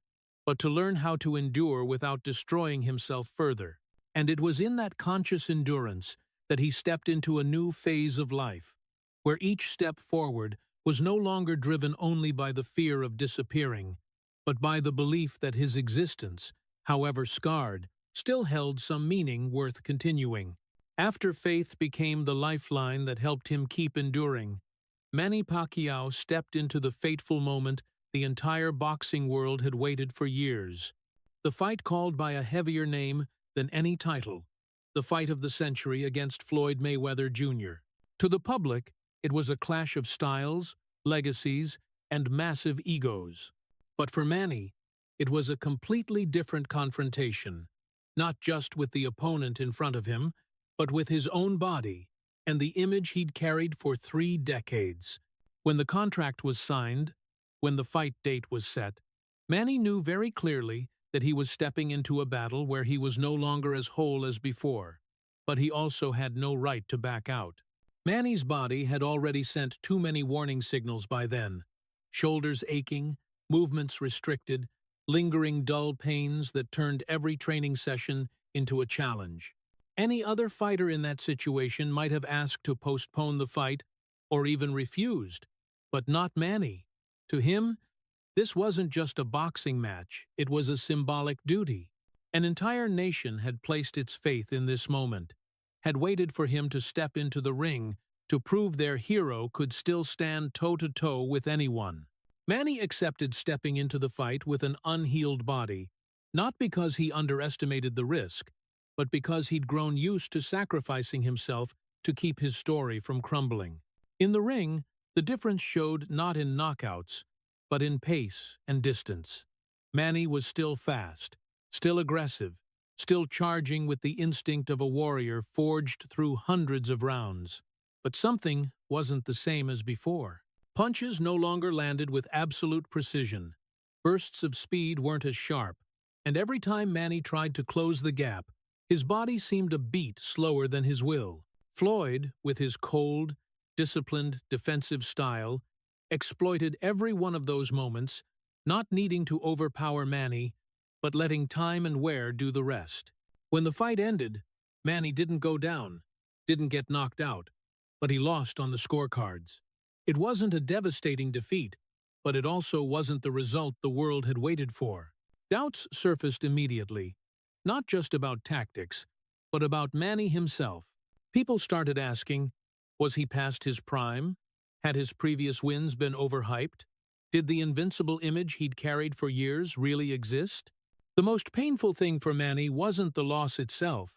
but to learn how to endure without destroying himself further. And it was in that conscious endurance that he stepped into a new phase of life, where each step forward was no longer driven only by the fear of disappearing, but by the belief that his existence, however scarred, still held some meaning worth continuing. After faith became the lifeline that helped him keep enduring, Manny Pacquiao stepped into the fateful moment the entire boxing world had waited for years. The fight called by a heavier name than any title, the fight of the century against Floyd Mayweather Jr. To the public, it was a clash of styles, legacies, and massive egos. But for Manny, It was a completely different confrontation, not just with the opponent in front of him, but with his own body and the image he'd carried for 3 decades. When the contract was signed, when the fight date was set, Manny knew very clearly that he was stepping into a battle where he was no longer as whole as before, but he also had no right to back out. Manny's body had already sent too many warning signals by then. Shoulders aching, movements restricted, lingering dull pains that turned every training session into a challenge. Any other fighter in that situation might have asked to postpone the fight or even refused, but not Manny. To him, this wasn't just a boxing match, it was a symbolic duty. An entire nation had placed its faith in this moment, had waited for him to step into the ring to prove their hero could still stand toe-to-toe with anyone. Manny accepted stepping into the fight with an unhealed body, not because he underestimated the risk, but because he'd grown used to sacrificing himself to keep his story from crumbling. In the ring, the difference showed not in knockouts, but in pace and distance. Manny was still fast, still aggressive, still charging with the instinct of a warrior forged through hundreds of rounds. But something wasn't the same as before. Punches no longer landed with absolute precision. Bursts of speed weren't as sharp, and every time Manny tried to close the gap, his body seemed a beat slower than his will. Floyd, with his cold, disciplined, defensive style, exploited every one of those moments, not needing to overpower Manny, but letting time and wear do the rest. When the fight ended, Manny didn't go down, didn't get knocked out, but he lost on the scorecards. It wasn't a devastating defeat, but it also wasn't the result the world had waited for. Doubts surfaced immediately, not just about tactics, but about Manny himself. People started asking, was he past his prime? Had his previous wins been overhyped? Did the invincible image he'd carried for years really exist? The most painful thing for Manny wasn't the loss itself.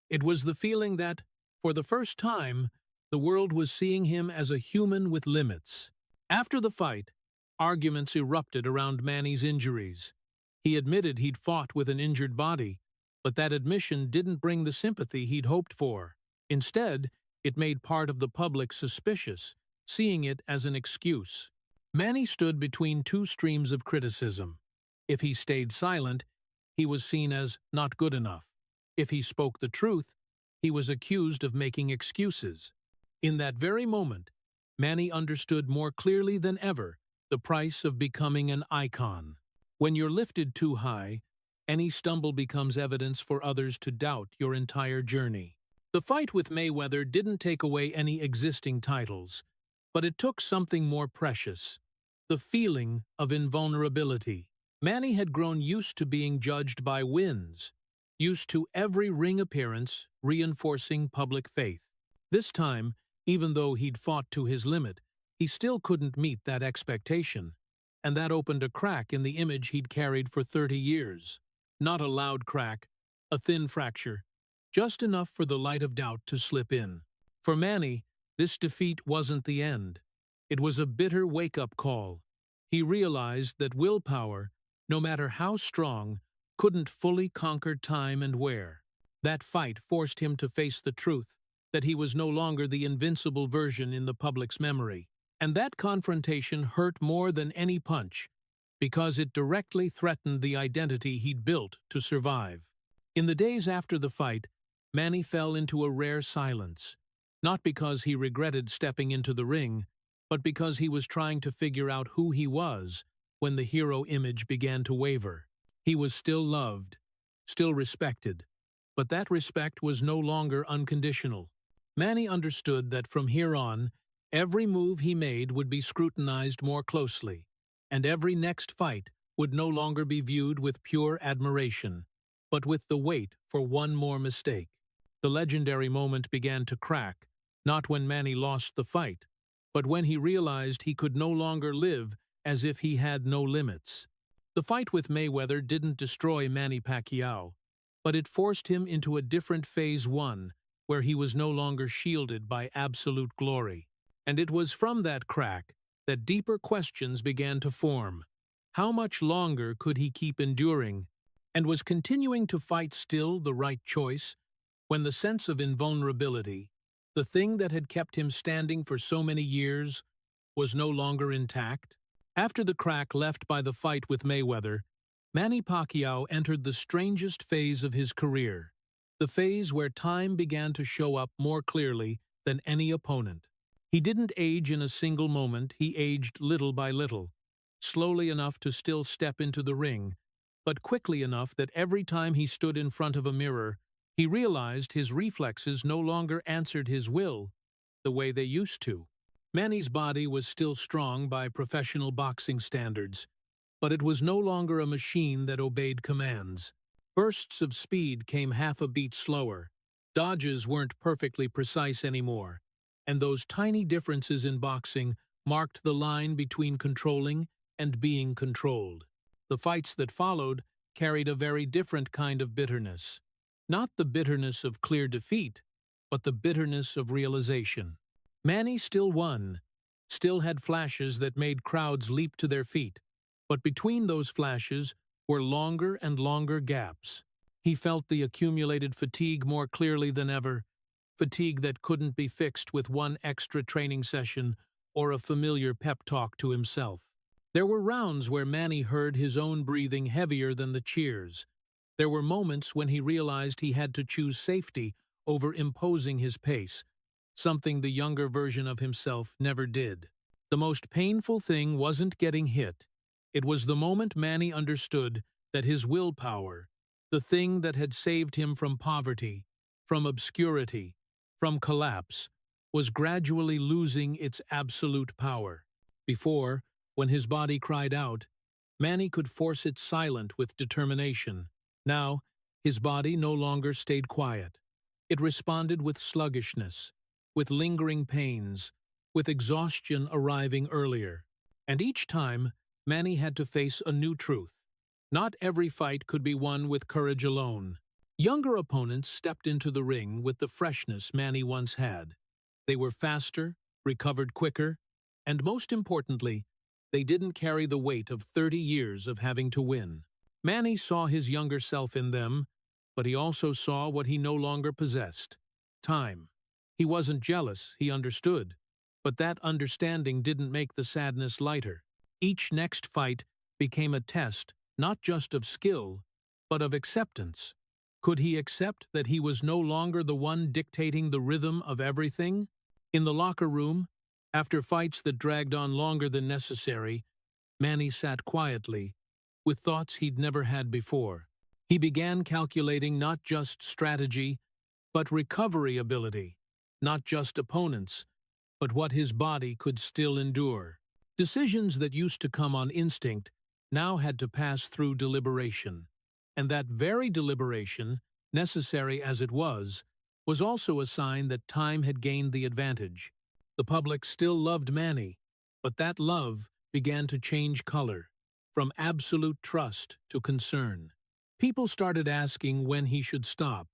It was the feeling that, for the first time, the world was seeing him as a human with limits. After the fight, arguments erupted around Manny's injuries. He admitted he'd fought with an injured body, but that admission didn't bring the sympathy he'd hoped for. Instead, it made part of the public suspicious, seeing it as an excuse. Manny stood between two streams of criticism. If he stayed silent, he was seen as not good enough. If he spoke the truth, he was accused of making excuses. In that very moment, Manny understood more clearly than ever the price of becoming an icon. When you're lifted too high, any stumble becomes evidence for others to doubt your entire journey. The fight with Mayweather didn't take away any existing titles, but it took something more precious: the feeling of invulnerability. Manny had grown used to being judged by wins, used to every ring appearance reinforcing public faith. This time, even though he'd fought to his limit, he still couldn't meet that expectation, and that opened a crack in the image he'd carried for 30 years. Not a loud crack, a thin fracture, just enough for the light of doubt to slip in. For Manny, this defeat wasn't the end. It was a bitter wake-up call. He realized that willpower, no matter how strong, couldn't fully conquer time and wear. That fight forced him to face the truth, that he was no longer the invincible version in the public's memory. And that confrontation hurt more than any punch, because it directly threatened the identity he'd built to survive. In the days after the fight, Manny fell into a rare silence, not because he regretted stepping into the ring, but because he was trying to figure out who he was when the hero image began to waver. He was still loved, still respected, but that respect was no longer unconditional. Manny understood that from here on, every move he made would be scrutinized more closely, and every next fight would no longer be viewed with pure admiration, but with the weight for one more mistake. The legendary moment began to crack, not when Manny lost the fight, but when he realized he could no longer live as if he had no limits. The fight with Mayweather didn't destroy Manny Pacquiao, but it forced him into a different phase one, where he was no longer shielded by absolute glory. And it was from that crack that deeper questions began to form. How much longer could he keep enduring? And was continuing to fight still the right choice, when the sense of invulnerability, the thing that had kept him standing for so many years, was no longer intact? After the crack left by the fight with Mayweather, Manny Pacquiao entered the strangest phase of his career, the phase where time began to show up more clearly than any opponent. He didn't age in a single moment, he aged little by little, slowly enough to still step into the ring, but quickly enough that every time he stood in front of a mirror, he realized his reflexes no longer answered his will the way they used to. Manny's body was still strong by professional boxing standards, but it was no longer a machine that obeyed commands. Bursts of speed came half a beat slower. Dodges weren't perfectly precise anymore, and those tiny differences in boxing marked the line between controlling and being controlled. The fights that followed carried a very different kind of bitterness. Not the bitterness of clear defeat, but the bitterness of realization. Manny still won, still had flashes that made crowds leap to their feet, but between those flashes were longer and longer gaps. He felt the accumulated fatigue more clearly than ever, fatigue that couldn't be fixed with one extra training session or a familiar pep talk to himself. There were rounds where Manny heard his own breathing heavier than the cheers. There were moments when he realized he had to choose safety over imposing his pace, something the younger version of himself never did. The most painful thing wasn't getting hit. It was the moment Manny understood that his willpower, the thing that had saved him from poverty, from obscurity, from collapse, was gradually losing its absolute power. Before, when his body cried out, Manny could force it silent with determination. Now, his body no longer stayed quiet. It responded with sluggishness, with lingering pains, with exhaustion arriving earlier. And each time, Manny had to face a new truth. Not every fight could be won with courage alone. Younger opponents stepped into the ring with the freshness Manny once had. They were faster, recovered quicker, and most importantly, they didn't carry the weight of 30 years of having to win. Manny saw his younger self in them, but he also saw what he no longer possessed: time. He wasn't jealous, he understood, but that understanding didn't make the sadness lighter. Each next fight became a test, not just of skill, but of acceptance. Could he accept that he was no longer the one dictating the rhythm of everything? In the locker room, after fights that dragged on longer than necessary, Manny sat quietly, with thoughts he'd never had before. He began calculating not just strategy, but recovery ability, not just opponents, but what his body could still endure. Decisions that used to come on instinct now had to pass through deliberation, and that very deliberation, necessary as it was also a sign that time had gained the advantage. The public still loved Manny, but that love began to change color, from absolute trust to concern. People started asking when he should stop,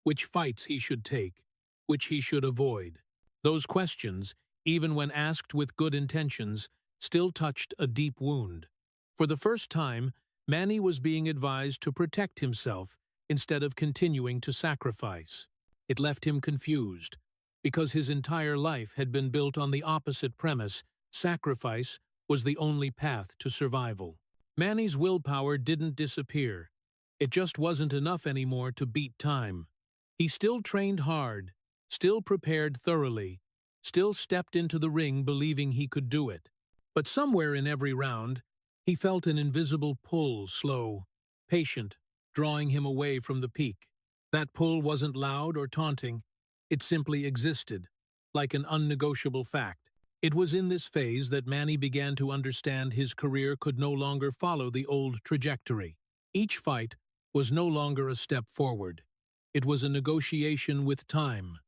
which fights he should take, which he should avoid. Those questions, even when asked with good intentions, still touched a deep wound. For the first time, Manny was being advised to protect himself instead of continuing to sacrifice. It left him confused, because his entire life had been built on the opposite premise: sacrifice was the only path to survival. Manny's willpower didn't disappear. It just wasn't enough anymore to beat time. He still trained hard, still prepared thoroughly, still stepped into the ring believing he could do it. But somewhere in every round, he felt an invisible pull, slow, patient, drawing him away from the peak. That pull wasn't loud or taunting. It simply existed, like an unnegotiable fact. It was in this phase that Manny began to understand his career could no longer follow the old trajectory. Each fight was no longer a step forward. It was a negotiation with time.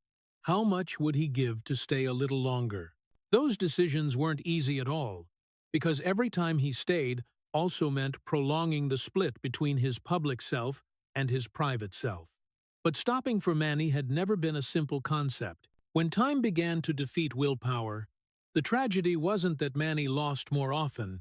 How much would he give to stay a little longer? Those decisions weren't easy at all, because every time he stayed also meant prolonging the split between his public self and his private self. But stopping for Manny had never been a simple concept. When time began to defeat willpower, the tragedy wasn't that Manny lost more often.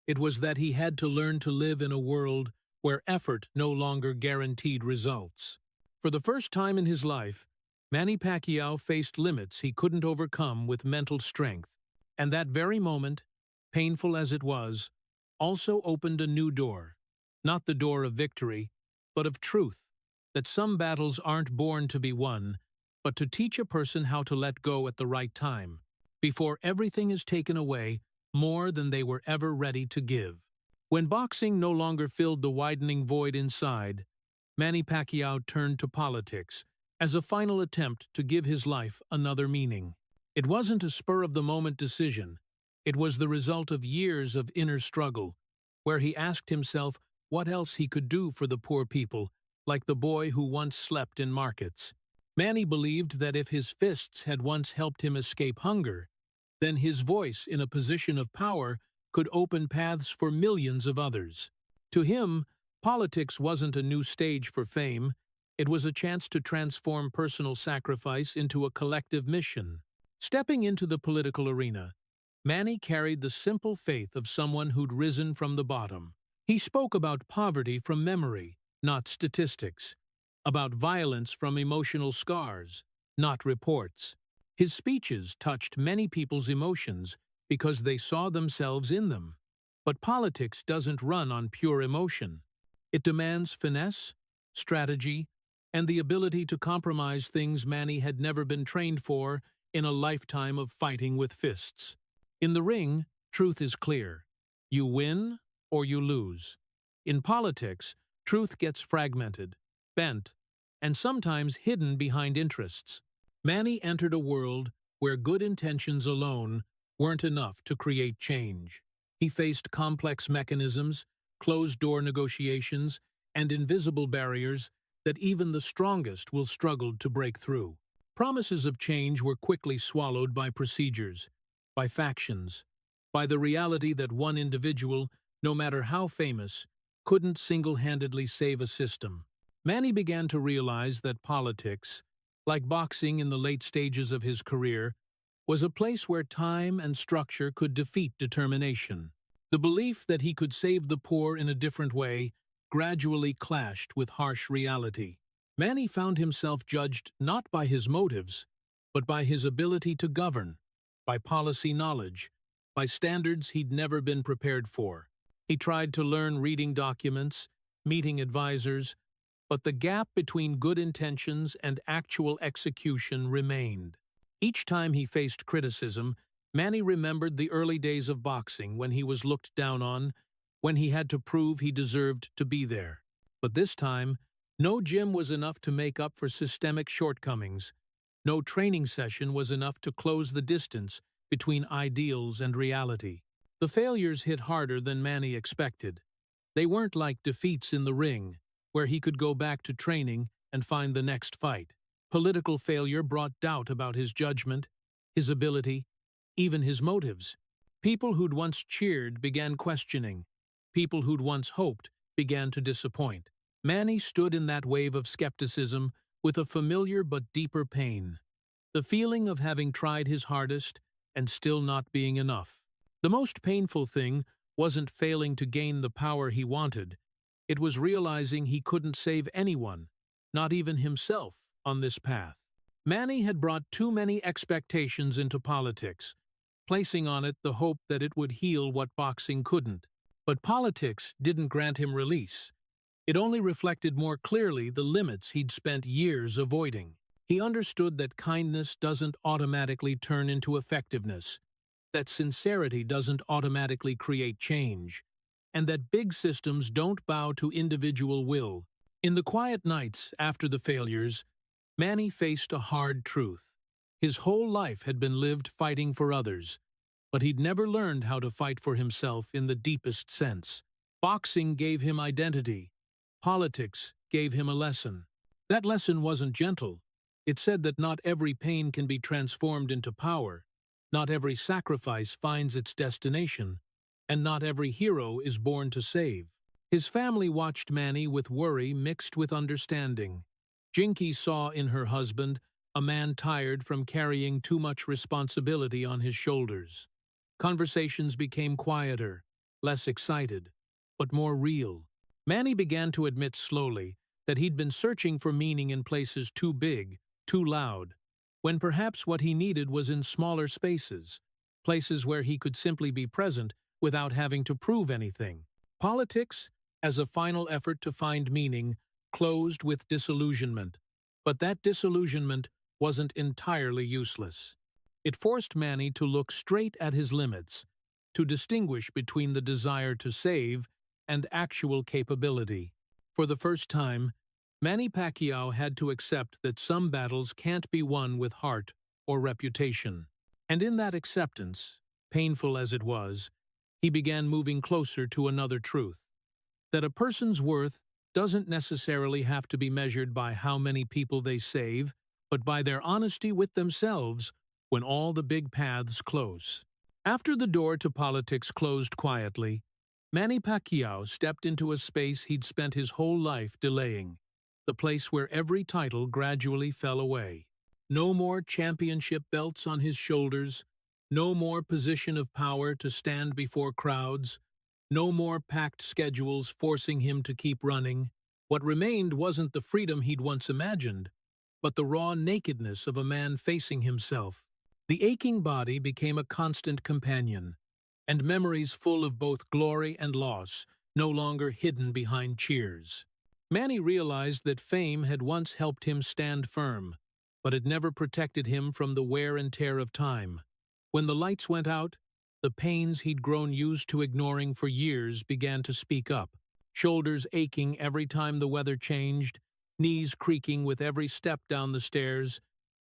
It was that he had to learn to live in a world where effort no longer guaranteed results. For the first time in his life, Manny Pacquiao faced limits he couldn't overcome with mental strength. And that very moment, painful as it was, also opened a new door. Not the door of victory, but of truth, that some battles aren't born to be won, but to teach a person how to let go at the right time, before everything is taken away more than they were ever ready to give. When boxing no longer filled the widening void inside, Manny Pacquiao turned to politics as a final attempt to give his life another meaning. It wasn't a spur-of-the-moment decision. It was the result of years of inner struggle, where he asked himself what else he could do for the poor people, like the boy who once slept in markets. Manny believed that if his fists had once helped him escape hunger, then his voice in a position of power could open paths for millions of others. To him, politics wasn't a new stage for fame. It was a chance to transform personal sacrifice into a collective mission. Stepping into the political arena, Manny carried the simple faith of someone who'd risen from the bottom. He spoke about poverty from memory, not statistics, about violence from emotional scars, not reports. His speeches touched many people's emotions because they saw themselves in them. But politics doesn't run on pure emotion. It demands finesse, strategy, and the ability to compromise things Manny had never been trained for in a lifetime of fighting with fists. In the ring, truth is clear. You win or you lose. In politics, truth gets fragmented, bent, and sometimes hidden behind interests. Manny entered a world where good intentions alone weren't enough to create change. He faced complex mechanisms, closed-door negotiations, and invisible barriers that even the strongest will struggle to break through. Promises of change were quickly swallowed by procedures, by factions, by the reality that one individual, no matter how famous, couldn't single-handedly save a system. Manny began to realize that politics, like boxing in the late stages of his career, was a place where time and structure could defeat determination. The belief that he could save the poor in a different way gradually clashed with harsh reality. Manny found himself judged not by his motives, but by his ability to govern, by policy knowledge, by standards he'd never been prepared for. He tried to learn reading documents, meeting advisors, but the gap between good intentions and actual execution remained. Each time he faced criticism, Manny remembered the early days of boxing when he was looked down on, when he had to prove he deserved to be there. But this time, no gym was enough to make up for systemic shortcomings. No training session was enough to close the distance between ideals and reality. The failures hit harder than Manny expected. They weren't like defeats in the ring, where he could go back to training and find the next fight. Political failure brought doubt about his judgment, his ability, even his motives. People who'd once cheered began questioning. People who'd once hoped began to disappoint. Manny stood in that wave of skepticism with a familiar but deeper pain. The feeling of having tried his hardest and still not being enough. The most painful thing wasn't failing to gain the power he wanted. It was realizing he couldn't save anyone, not even himself, on this path. Manny had brought too many expectations into politics, placing on it the hope that it would heal what boxing couldn't. But politics didn't grant him release. It only reflected more clearly the limits he'd spent years avoiding. He understood that kindness doesn't automatically turn into effectiveness, that sincerity doesn't automatically create change, and that big systems don't bow to individual will. In the quiet nights after the failures, Manny faced a hard truth. His whole life had been lived fighting for others, but he'd never learned how to fight for himself in the deepest sense. Boxing gave him identity. Politics gave him a lesson. That lesson wasn't gentle. It said that not every pain can be transformed into power, not every sacrifice finds its destination, and not every hero is born to save. His family watched Manny with worry mixed with understanding. Jinky saw in her husband a man tired from carrying too much responsibility on his shoulders. Conversations became quieter, less excited, but more real. Manny began to admit slowly that he'd been searching for meaning in places too big, too loud, when perhaps what he needed was in smaller spaces, places where he could simply be present without having to prove anything. Politics, as a final effort to find meaning, closed with disillusionment. But that disillusionment wasn't entirely useless. It forced Manny to look straight at his limits, to distinguish between the desire to save and actual capability. For the first time, Manny Pacquiao had to accept that some battles can't be won with heart or reputation. And in that acceptance, painful as it was, he began moving closer to another truth: that a person's worth doesn't necessarily have to be measured by how many people they save, but by their honesty with themselves when all the big paths close. After the door to politics closed quietly, Manny Pacquiao stepped into a space he'd spent his whole life delaying, the place where every title gradually fell away. No more championship belts on his shoulders, no more position of power to stand before crowds, no more packed schedules forcing him to keep running. What remained wasn't the freedom he'd once imagined, but the raw nakedness of a man facing himself. The aching body became a constant companion, and memories full of both glory and loss, no longer hidden behind cheers. Manny realized that fame had once helped him stand firm, but it never protected him from the wear and tear of time. When the lights went out, the pains he'd grown used to ignoring for years began to speak up, shoulders aching every time the weather changed, knees creaking with every step down the stairs,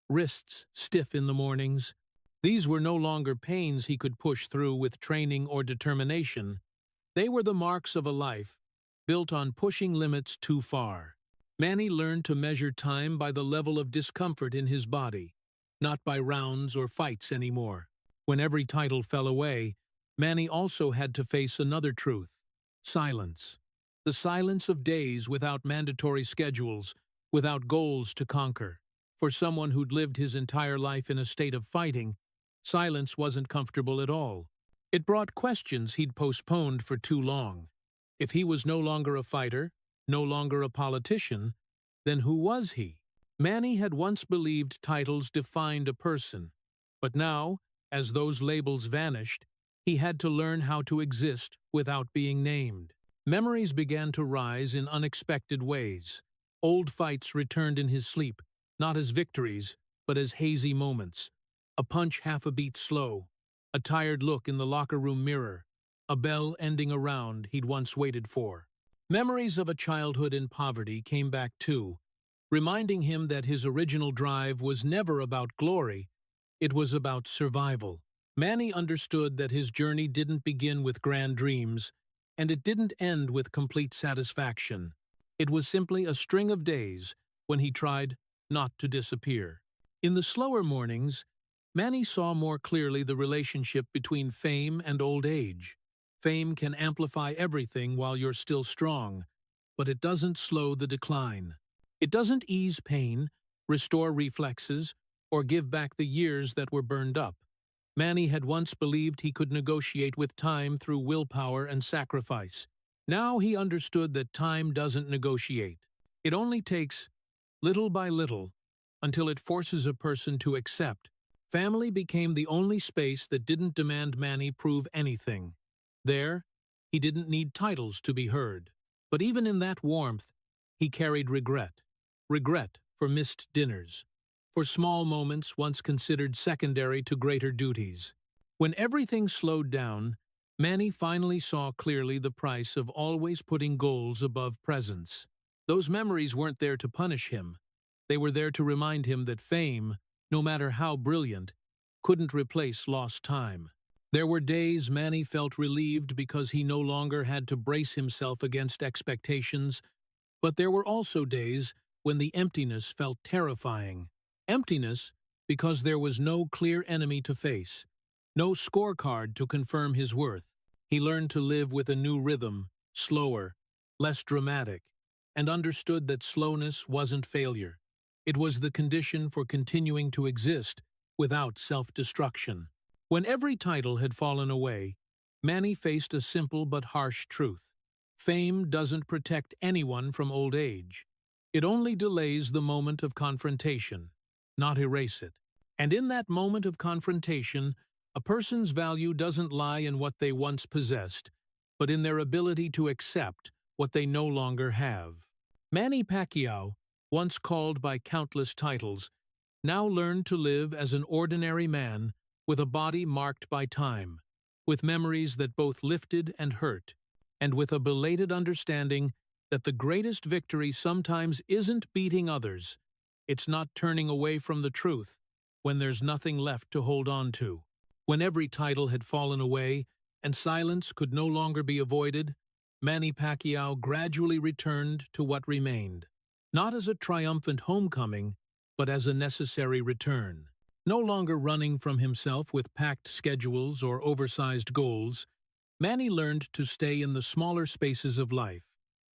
wrists stiff in the mornings. These were no longer pains he could push through with training or determination. They were the marks of a life built on pushing limits too far. Manny learned to measure time by the level of discomfort in his body, not by rounds or fights anymore. When every title fell away, Manny also had to face another truth: silence. The silence of days without mandatory schedules, without goals to conquer. For someone who'd lived his entire life in a state of fighting, silence wasn't comfortable at all. It brought questions he'd postponed for too long. If he was no longer a fighter, no longer a politician, then who was he? Manny had once believed titles defined a person, but now, as those labels vanished, he had to learn how to exist without being named. Memories began to rise in unexpected ways. Old fights returned in his sleep, not as victories, but as hazy moments. A punch half a beat slow, a tired look in the locker room mirror, a bell ending a round he'd once waited for. Memories of a childhood in poverty came back too, reminding him that his original drive was never about glory, it was about survival. Manny understood that his journey didn't begin with grand dreams, and it didn't end with complete satisfaction. It was simply a string of days when he tried not to disappear. In the slower mornings, Manny saw more clearly the relationship between fame and old age. Fame can amplify everything while you're still strong, but it doesn't slow the decline. It doesn't ease pain, restore reflexes, or give back the years that were burned up. Manny had once believed he could negotiate with time through willpower and sacrifice. Now he understood that time doesn't negotiate. It only takes little by little until it forces a person to accept. Family became the only space that didn't demand Manny prove anything. There, he didn't need titles to be heard. But even in that warmth, he carried regret. Regret for missed dinners, for small moments once considered secondary to greater duties. When everything slowed down, Manny finally saw clearly the price of always putting goals above presence. Those memories weren't there to punish him. They were there to remind him that fame, no matter how brilliant, couldn't replace lost time. There were days Manny felt relieved because he no longer had to brace himself against expectations, but there were also days when the emptiness felt terrifying. Emptiness because there was no clear enemy to face, no scorecard to confirm his worth. He learned to live with a new rhythm, slower, less dramatic, and understood that slowness wasn't failure. It was the condition for continuing to exist without self-destruction. When every title had fallen away, Manny faced a simple but harsh truth. Fame doesn't protect anyone from old age. It only delays the moment of confrontation, not erase it. And in that moment of confrontation, a person's value doesn't lie in what they once possessed, but in their ability to accept what they no longer have. Manny Pacquiao, once called by countless titles, now learned to live as an ordinary man with a body marked by time, with memories that both lifted and hurt, and with a belated understanding that the greatest victory sometimes isn't beating others, it's not turning away from the truth when there's nothing left to hold on to. When every title had fallen away and silence could no longer be avoided, Manny Pacquiao gradually returned to what remained, not as a triumphant homecoming, but as a necessary return. No longer running from himself with packed schedules or oversized goals, Manny learned to stay in the smaller spaces of life,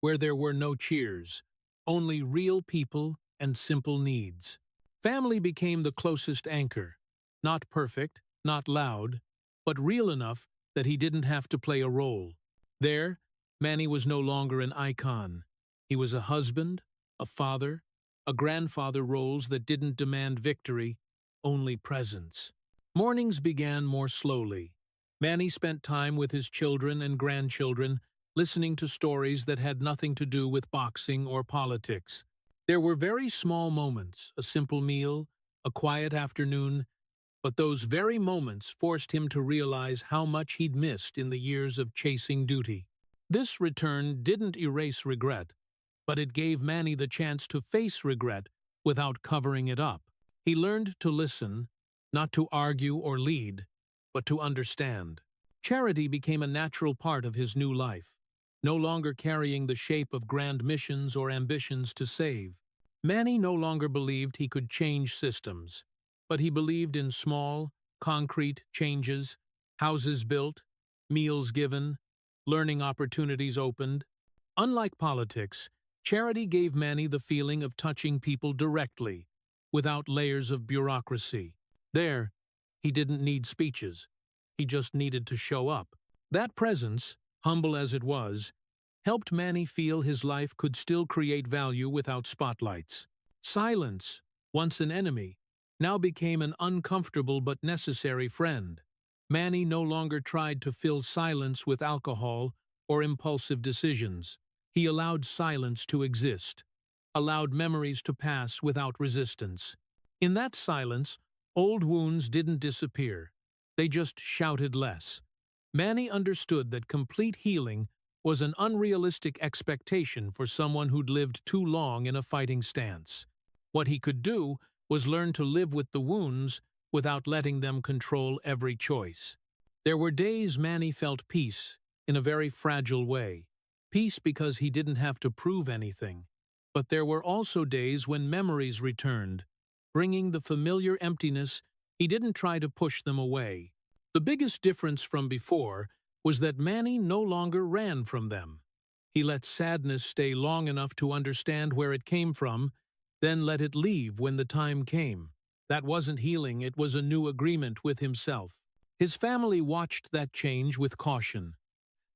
where there were no cheers, only real people and simple needs. Family became the closest anchor, not perfect, not loud, but real enough that he didn't have to play a role. There, Manny was no longer an icon. He was a husband, a father, a grandfather, roles that didn't demand victory, only presence. Mornings began more slowly. Manny spent time with his children and grandchildren, listening to stories that had nothing to do with boxing or politics. There were very small moments, a simple meal, a quiet afternoon, but those very moments forced him to realize how much he'd missed in the years of chasing duty. This return didn't erase regret, but it gave Manny the chance to face regret without covering it up. He learned to listen, not to argue or lead, but to understand. Charity became a natural part of his new life, no longer carrying the shape of grand missions or ambitions to save. Manny no longer believed he could change systems, but he believed in small, concrete changes: houses built, meals given, learning opportunities opened. Unlike politics, charity gave Manny the feeling of touching people directly, without layers of bureaucracy. There, he didn't need speeches. He just needed to show up. That presence, humble as it was, helped Manny feel his life could still create value without spotlights. Silence, once an enemy, now became an uncomfortable but necessary friend. Manny no longer tried to fill silence with alcohol or impulsive decisions. He allowed silence to exist, allowed memories to pass without resistance. In that silence, old wounds didn't disappear. They just shouted less. Manny understood that complete healing was an unrealistic expectation for someone who'd lived too long in a fighting stance. What he could do was learn to live with the wounds without letting them control every choice. There were days Manny felt peace in a very fragile way. Peace because he didn't have to prove anything. But there were also days when memories returned, bringing the familiar emptiness. He didn't try to push them away. The biggest difference from before was that Manny no longer ran from them. He let sadness stay long enough to understand where it came from, then let it leave when the time came. That wasn't healing, it was a new agreement with himself. His family watched that change with caution.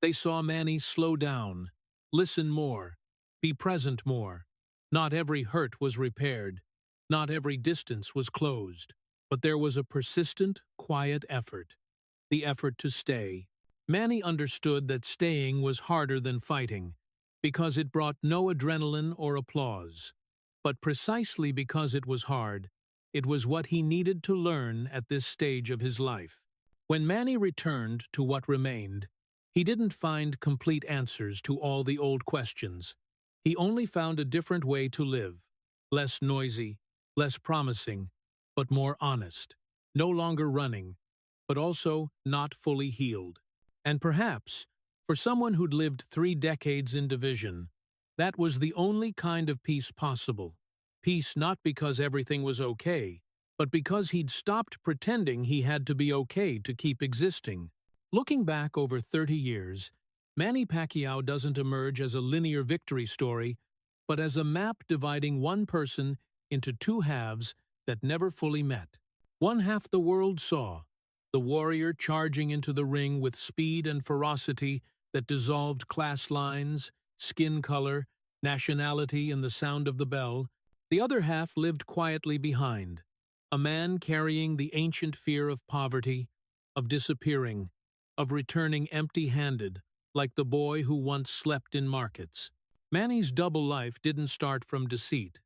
They saw Manny slow down, listen more, be present more. Not every hurt was repaired, not every distance was closed, but there was a persistent, quiet effort. The effort to stay. Manny understood that staying was harder than fighting, because it brought no adrenaline or applause. But precisely because it was hard, it was what he needed to learn at this stage of his life. When Manny returned to what remained, he didn't find complete answers to all the old questions. He only found a different way to live, less noisy, less promising, but more honest, no longer running, but also not fully healed. And perhaps, for someone who'd lived 3 decades in division, that was the only kind of peace possible. Peace not because everything was okay, but because he'd stopped pretending he had to be okay to keep existing. Looking back over 30 years, Manny Pacquiao doesn't emerge as a linear victory story, but as a map dividing one person into 2 halves that never fully met. One half the world saw, the warrior charging into the ring with speed and ferocity that dissolved class lines, skin color, nationality, and the sound of the bell. The other half lived quietly behind, a man carrying the ancient fear of poverty, of disappearing, of returning empty-handed, like the boy who once slept in markets. Manny's double life didn't start from deceit.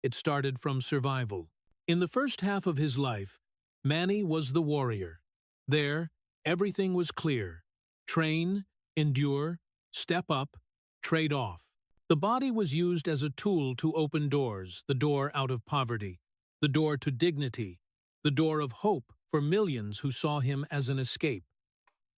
It started from survival. In the first half of his life, Manny was the warrior. There, everything was clear. Train, endure, step up, trade off. The body was used as a tool to open doors, the door out of poverty, the door to dignity, the door of hope for millions who saw him as an escape.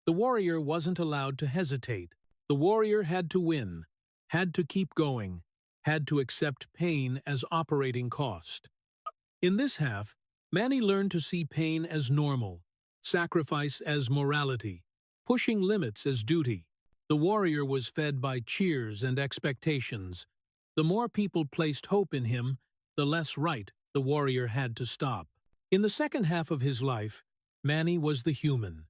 The warrior wasn't allowed to hesitate. The warrior had to win, had to keep going, had to accept pain as operating cost. In this half, Manny learned to see pain as normal, sacrifice as morality, pushing limits as duty. The warrior was fed by cheers and expectations. The more people placed hope in him, the less right the warrior had to stop. In the second half of his life, Manny was the human.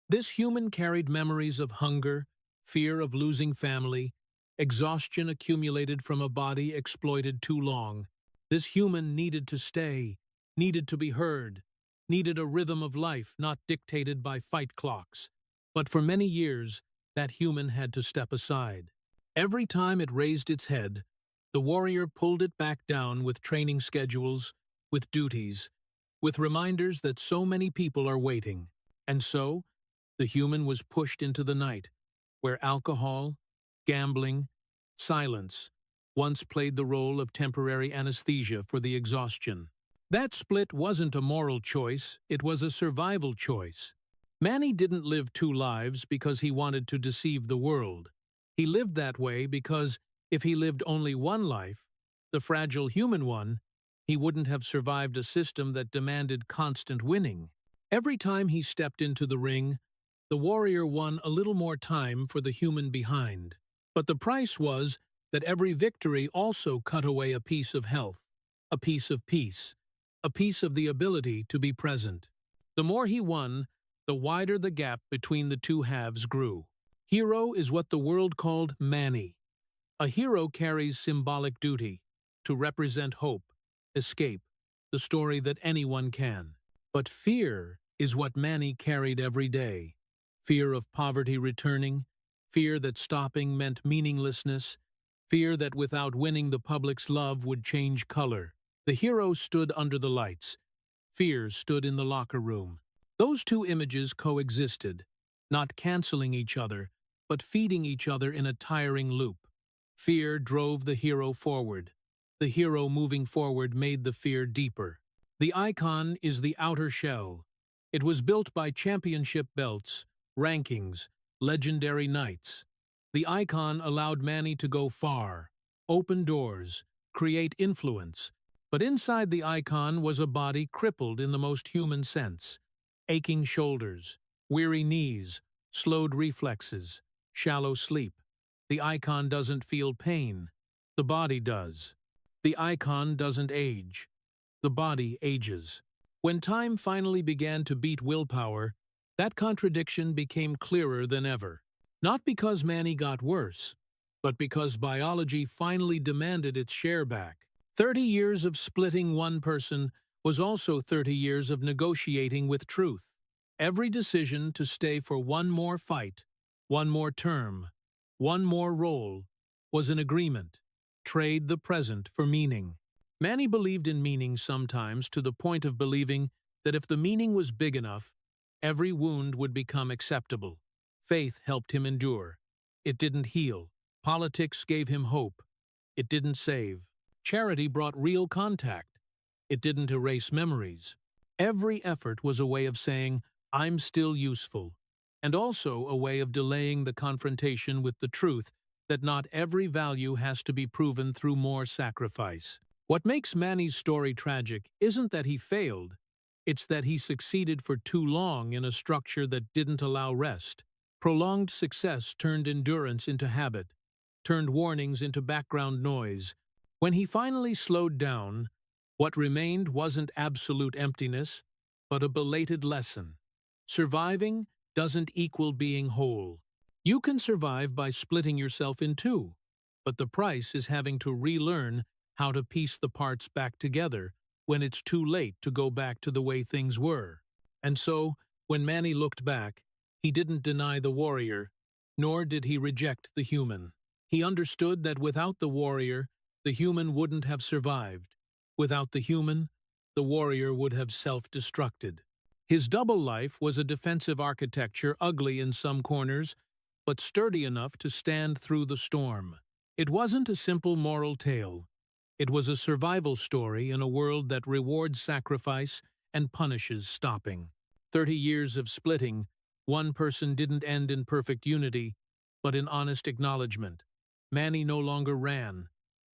This human carried memories of hunger, fear of losing family, exhaustion accumulated from a body exploited too long. This human needed to stay, needed to be heard, needed a rhythm of life not dictated by fight clocks. But for many years, that human had to step aside. Every time it raised its head, the warrior pulled it back down with training schedules, with duties, with reminders that so many people are waiting. And so, the human was pushed into the night, where alcohol, gambling, silence once played the role of temporary anesthesia for the exhaustion. That split wasn't a moral choice, it was a survival choice. Manny didn't live two lives because he wanted to deceive the world. He lived that way because if he lived only one life, the fragile human one, he wouldn't have survived a system that demanded constant winning. Every time he stepped into the ring, the warrior won a little more time for the human behind. But the price was that every victory also cut away a piece of health, a piece of peace, a piece of the ability to be present. The more he won, the wider the gap between the two halves grew. Hero is what the world called Manny. A hero carries symbolic duty, to represent hope, escape, the story that anyone can. But fear is what Manny carried every day. Fear of poverty returning, fear that stopping meant meaninglessness, fear that without winning the public's love would change color. The hero stood under the lights. Fear stood in the locker room. Those two images coexisted, not canceling each other, but feeding each other in a tiring loop. Fear drove the hero forward. The hero moving forward made the fear deeper. The icon is the outer shell. It was built by championship belts, rankings, legendary nights. The icon allowed Manny to go far, open doors, create influence. But inside the icon was a body crippled in the most human sense. Aching shoulders, weary knees, slowed reflexes, shallow sleep. The icon doesn't feel pain. The body does. The icon doesn't age. The body ages. When time finally began to beat willpower, that contradiction became clearer than ever. Not because Manny got worse, but because biology finally demanded its share back. 30 years of splitting one person was also 30 years of negotiating with truth. Every decision to stay for one more fight, one more term, one more role, was an agreement. Trade the present for meaning. Manny believed in meaning sometimes to the point of believing that if the meaning was big enough, every wound would become acceptable. Faith helped him endure. It didn't heal. Politics gave him hope. It didn't save. Charity brought real contact. It didn't erase memories. Every effort was a way of saying, I'm still useful, and also a way of delaying the confrontation with the truth that not every value has to be proven through more sacrifice. What makes Manny's story tragic isn't that he failed, it's that he succeeded for too long in a structure that didn't allow rest. Prolonged success turned endurance into habit, turned warnings into background noise. When he finally slowed down, what remained wasn't absolute emptiness, but a belated lesson. Surviving doesn't equal being whole. You can survive by splitting yourself in two, but the price is having to relearn how to piece the parts back together when it's too late to go back to the way things were. And so, when Manny looked back, he didn't deny the warrior, nor did he reject the human. He understood that without the warrior, the human wouldn't have survived. Without the human, the warrior would have self-destructed. His double life was a defensive architecture, ugly in some corners, but sturdy enough to stand through the storm. It wasn't a simple moral tale. It was a survival story in a world that rewards sacrifice and punishes stopping. 30 years of splitting, one person didn't end in perfect unity, but in honest acknowledgement. Manny no longer ran,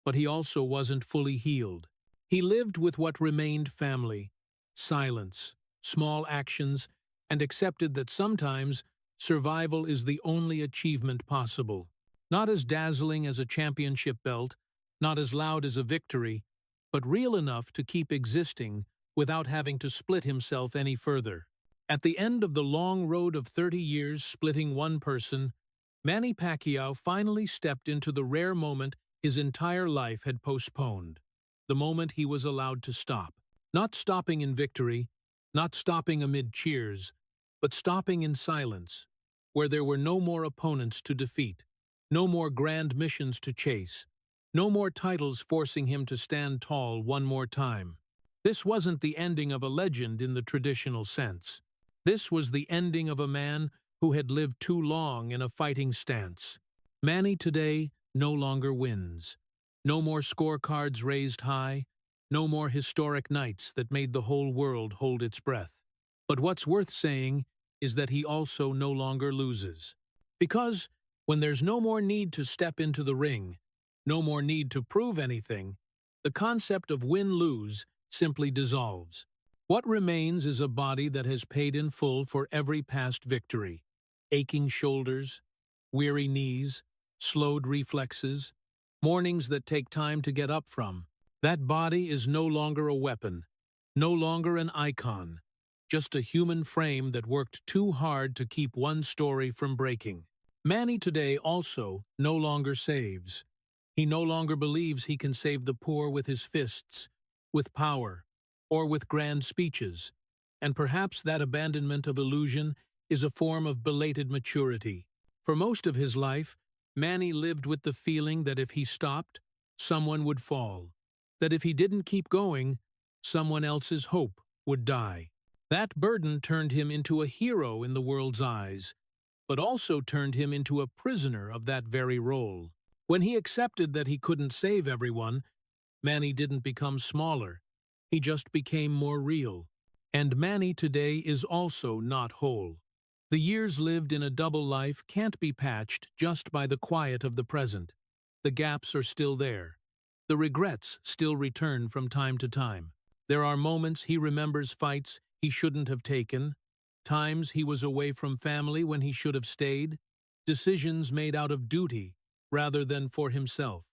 but he also wasn't fully healed. He lived with what remained family, silence, small actions, and accepted that sometimes survival is the only achievement possible. Not as dazzling as a championship belt, not as loud as a victory, but real enough to keep existing without having to split himself any further. At the end of the long road of 30 years splitting one person, Manny Pacquiao finally stepped into the rare moment his entire life had postponed. The moment he was allowed to stop. Not stopping in victory, not stopping amid cheers, but stopping in silence, where there were no more opponents to defeat, no more grand missions to chase, no more titles forcing him to stand tall one more time. This wasn't the ending of a legend in the traditional sense. This was the ending of a man who had lived too long in a fighting stance. Manny today no longer wins. No more scorecards raised high, no more historic nights that made the whole world hold its breath. But what's worth saying is that he also no longer loses. Because when there's no more need to step into the ring, no more need to prove anything, the concept of win-lose simply dissolves. What remains is a body that has paid in full for every past victory. Aching shoulders, weary knees, slowed reflexes, mornings that take time to get up from. That body is no longer a weapon, no longer an icon, just a human frame that worked too hard to keep one story from breaking. Manny today also no longer saves. He no longer believes he can save the poor with his fists, with power, or with grand speeches. And perhaps that abandonment of illusion is a form of belated maturity. For most of his life, Manny lived with the feeling that if he stopped, someone would fall. That if he didn't keep going, someone else's hope would die. That burden turned him into a hero in the world's eyes, but also turned him into a prisoner of that very role. When he accepted that he couldn't save everyone, Manny didn't become smaller. He just became more real. And Manny today is also not whole. The years lived in a double life can't be patched just by the quiet of the present. The gaps are still there. The regrets still return from time to time. There are moments he remembers fights he shouldn't have taken, times he was away from family when he should have stayed, decisions made out of duty rather than for himself.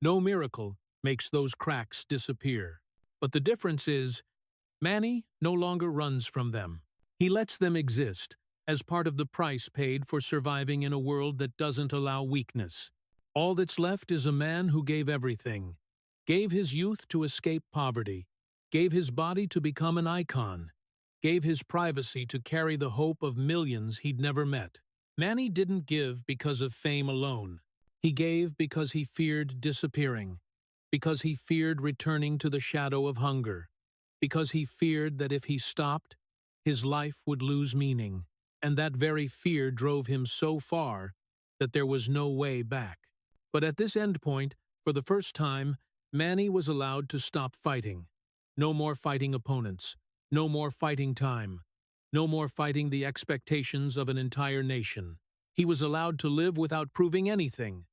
No miracle makes those cracks disappear. But the difference is, Manny no longer runs from them. He lets them exist as part of the price paid for surviving in a world that doesn't allow weakness. All that's left is a man who gave everything. Gave his youth to escape poverty. Gave his body to become an icon. Gave his privacy to carry the hope of millions he'd never met. Manny didn't give because of fame alone. He gave because he feared disappearing. Because he feared returning to the shadow of hunger. Because he feared that if he stopped, his life would lose meaning. And that very fear drove him so far that there was no way back. But at this endpoint, for the first time, Manny was allowed to stop fighting. No more fighting opponents. No more fighting time. No more fighting the expectations of an entire nation. He was allowed to live without proving anything.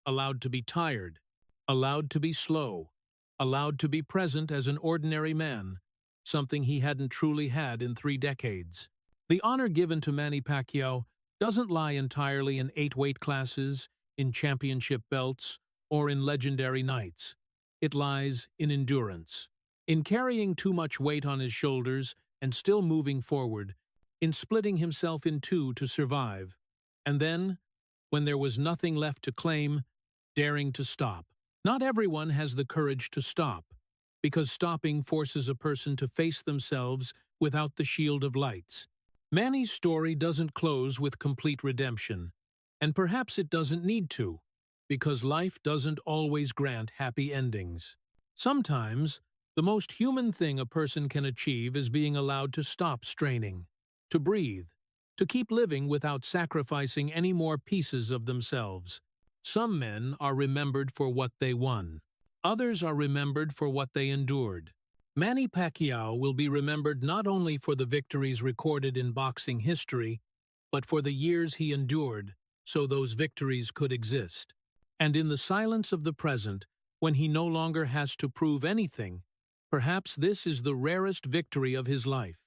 Allowed to be tired. Allowed to be slow. Allowed to be present as an ordinary man, something he hadn't truly had in 3 decades. The honor given to Manny Pacquiao doesn't lie entirely in 8 weight classes, in championship belts, or in legendary nights. It lies in endurance. In carrying too much weight on his shoulders and still moving forward, in splitting himself in two to survive, and then, when there was nothing left to claim, daring to stop. Not everyone has the courage to stop, because stopping forces a person to face themselves without the shield of lights. Manny's story doesn't close with complete redemption, and perhaps it doesn't need to, because life doesn't always grant happy endings. Sometimes, the most human thing a person can achieve is being allowed to stop straining, to breathe, to keep living without sacrificing any more pieces of themselves. Some men are remembered for what they won. Others are remembered for what they endured. Manny Pacquiao will be remembered not only for the victories recorded in boxing history, but for the years he endured so those victories could exist. And in the silence of the present, when he no longer has to prove anything, perhaps this is the rarest victory of his life,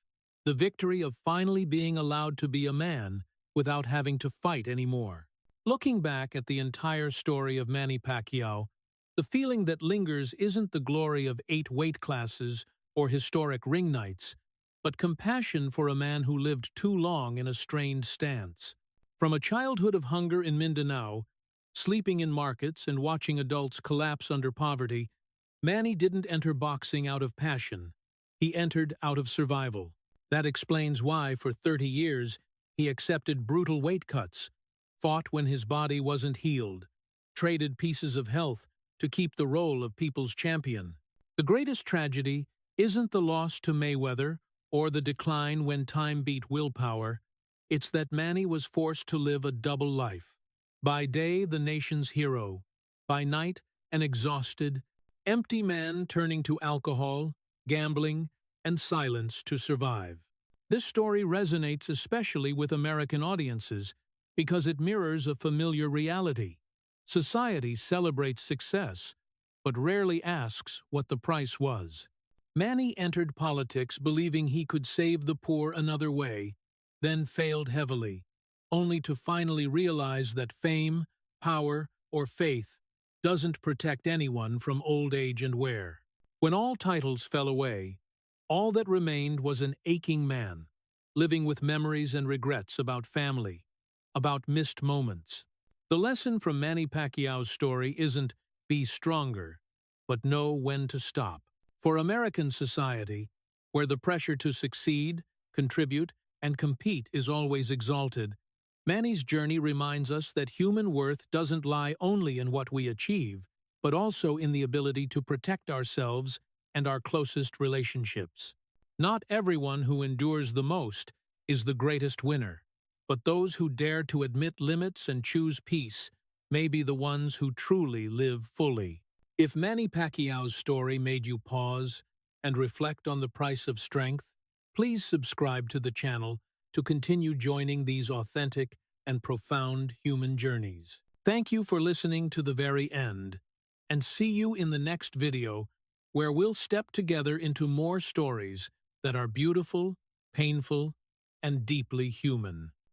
the victory of finally being allowed to be a man without having to fight anymore. Looking back at the entire story of Manny Pacquiao, the feeling that lingers isn't the glory of 8 weight classes or historic ring nights, but compassion for a man who lived too long in a strained stance. From a childhood of hunger in Mindanao, sleeping in markets and watching adults collapse under poverty, Manny didn't enter boxing out of passion. He entered out of survival. That explains why, for 30 years, he accepted brutal weight cuts, fought when his body wasn't healed, traded pieces of health to keep the role of people's champion. The greatest tragedy isn't the loss to Mayweather or the decline when time beat willpower. It's that Manny was forced to live a double life. By day, the nation's hero. By night, an exhausted, empty man turning to alcohol, gambling, and silence to survive. This story resonates especially with American audiences because it mirrors a familiar reality. Society celebrates success, but rarely asks what the price was. Manny entered politics believing he could save the poor another way, then failed heavily, only to finally realize that fame, power, or faith doesn't protect anyone from old age and wear. When all titles fell away, all that remained was an aching man, living with memories and regrets about family, about missed moments. The lesson from Manny Pacquiao's story isn't be stronger, but know when to stop. For American society, where the pressure to succeed, contribute, and compete is always exalted, Manny's journey reminds us that human worth doesn't lie only in what we achieve, but also in the ability to protect ourselves and our closest relationships. Not everyone who endures the most is the greatest winner, but those who dare to admit limits and choose peace may be the ones who truly live fully. If Manny Pacquiao's story made you pause and reflect on the price of strength, please subscribe to the channel to continue joining these authentic and profound human journeys. Thank you for listening to the very end, and see you in the next video where we'll step together into more stories that are beautiful, painful, and deeply human.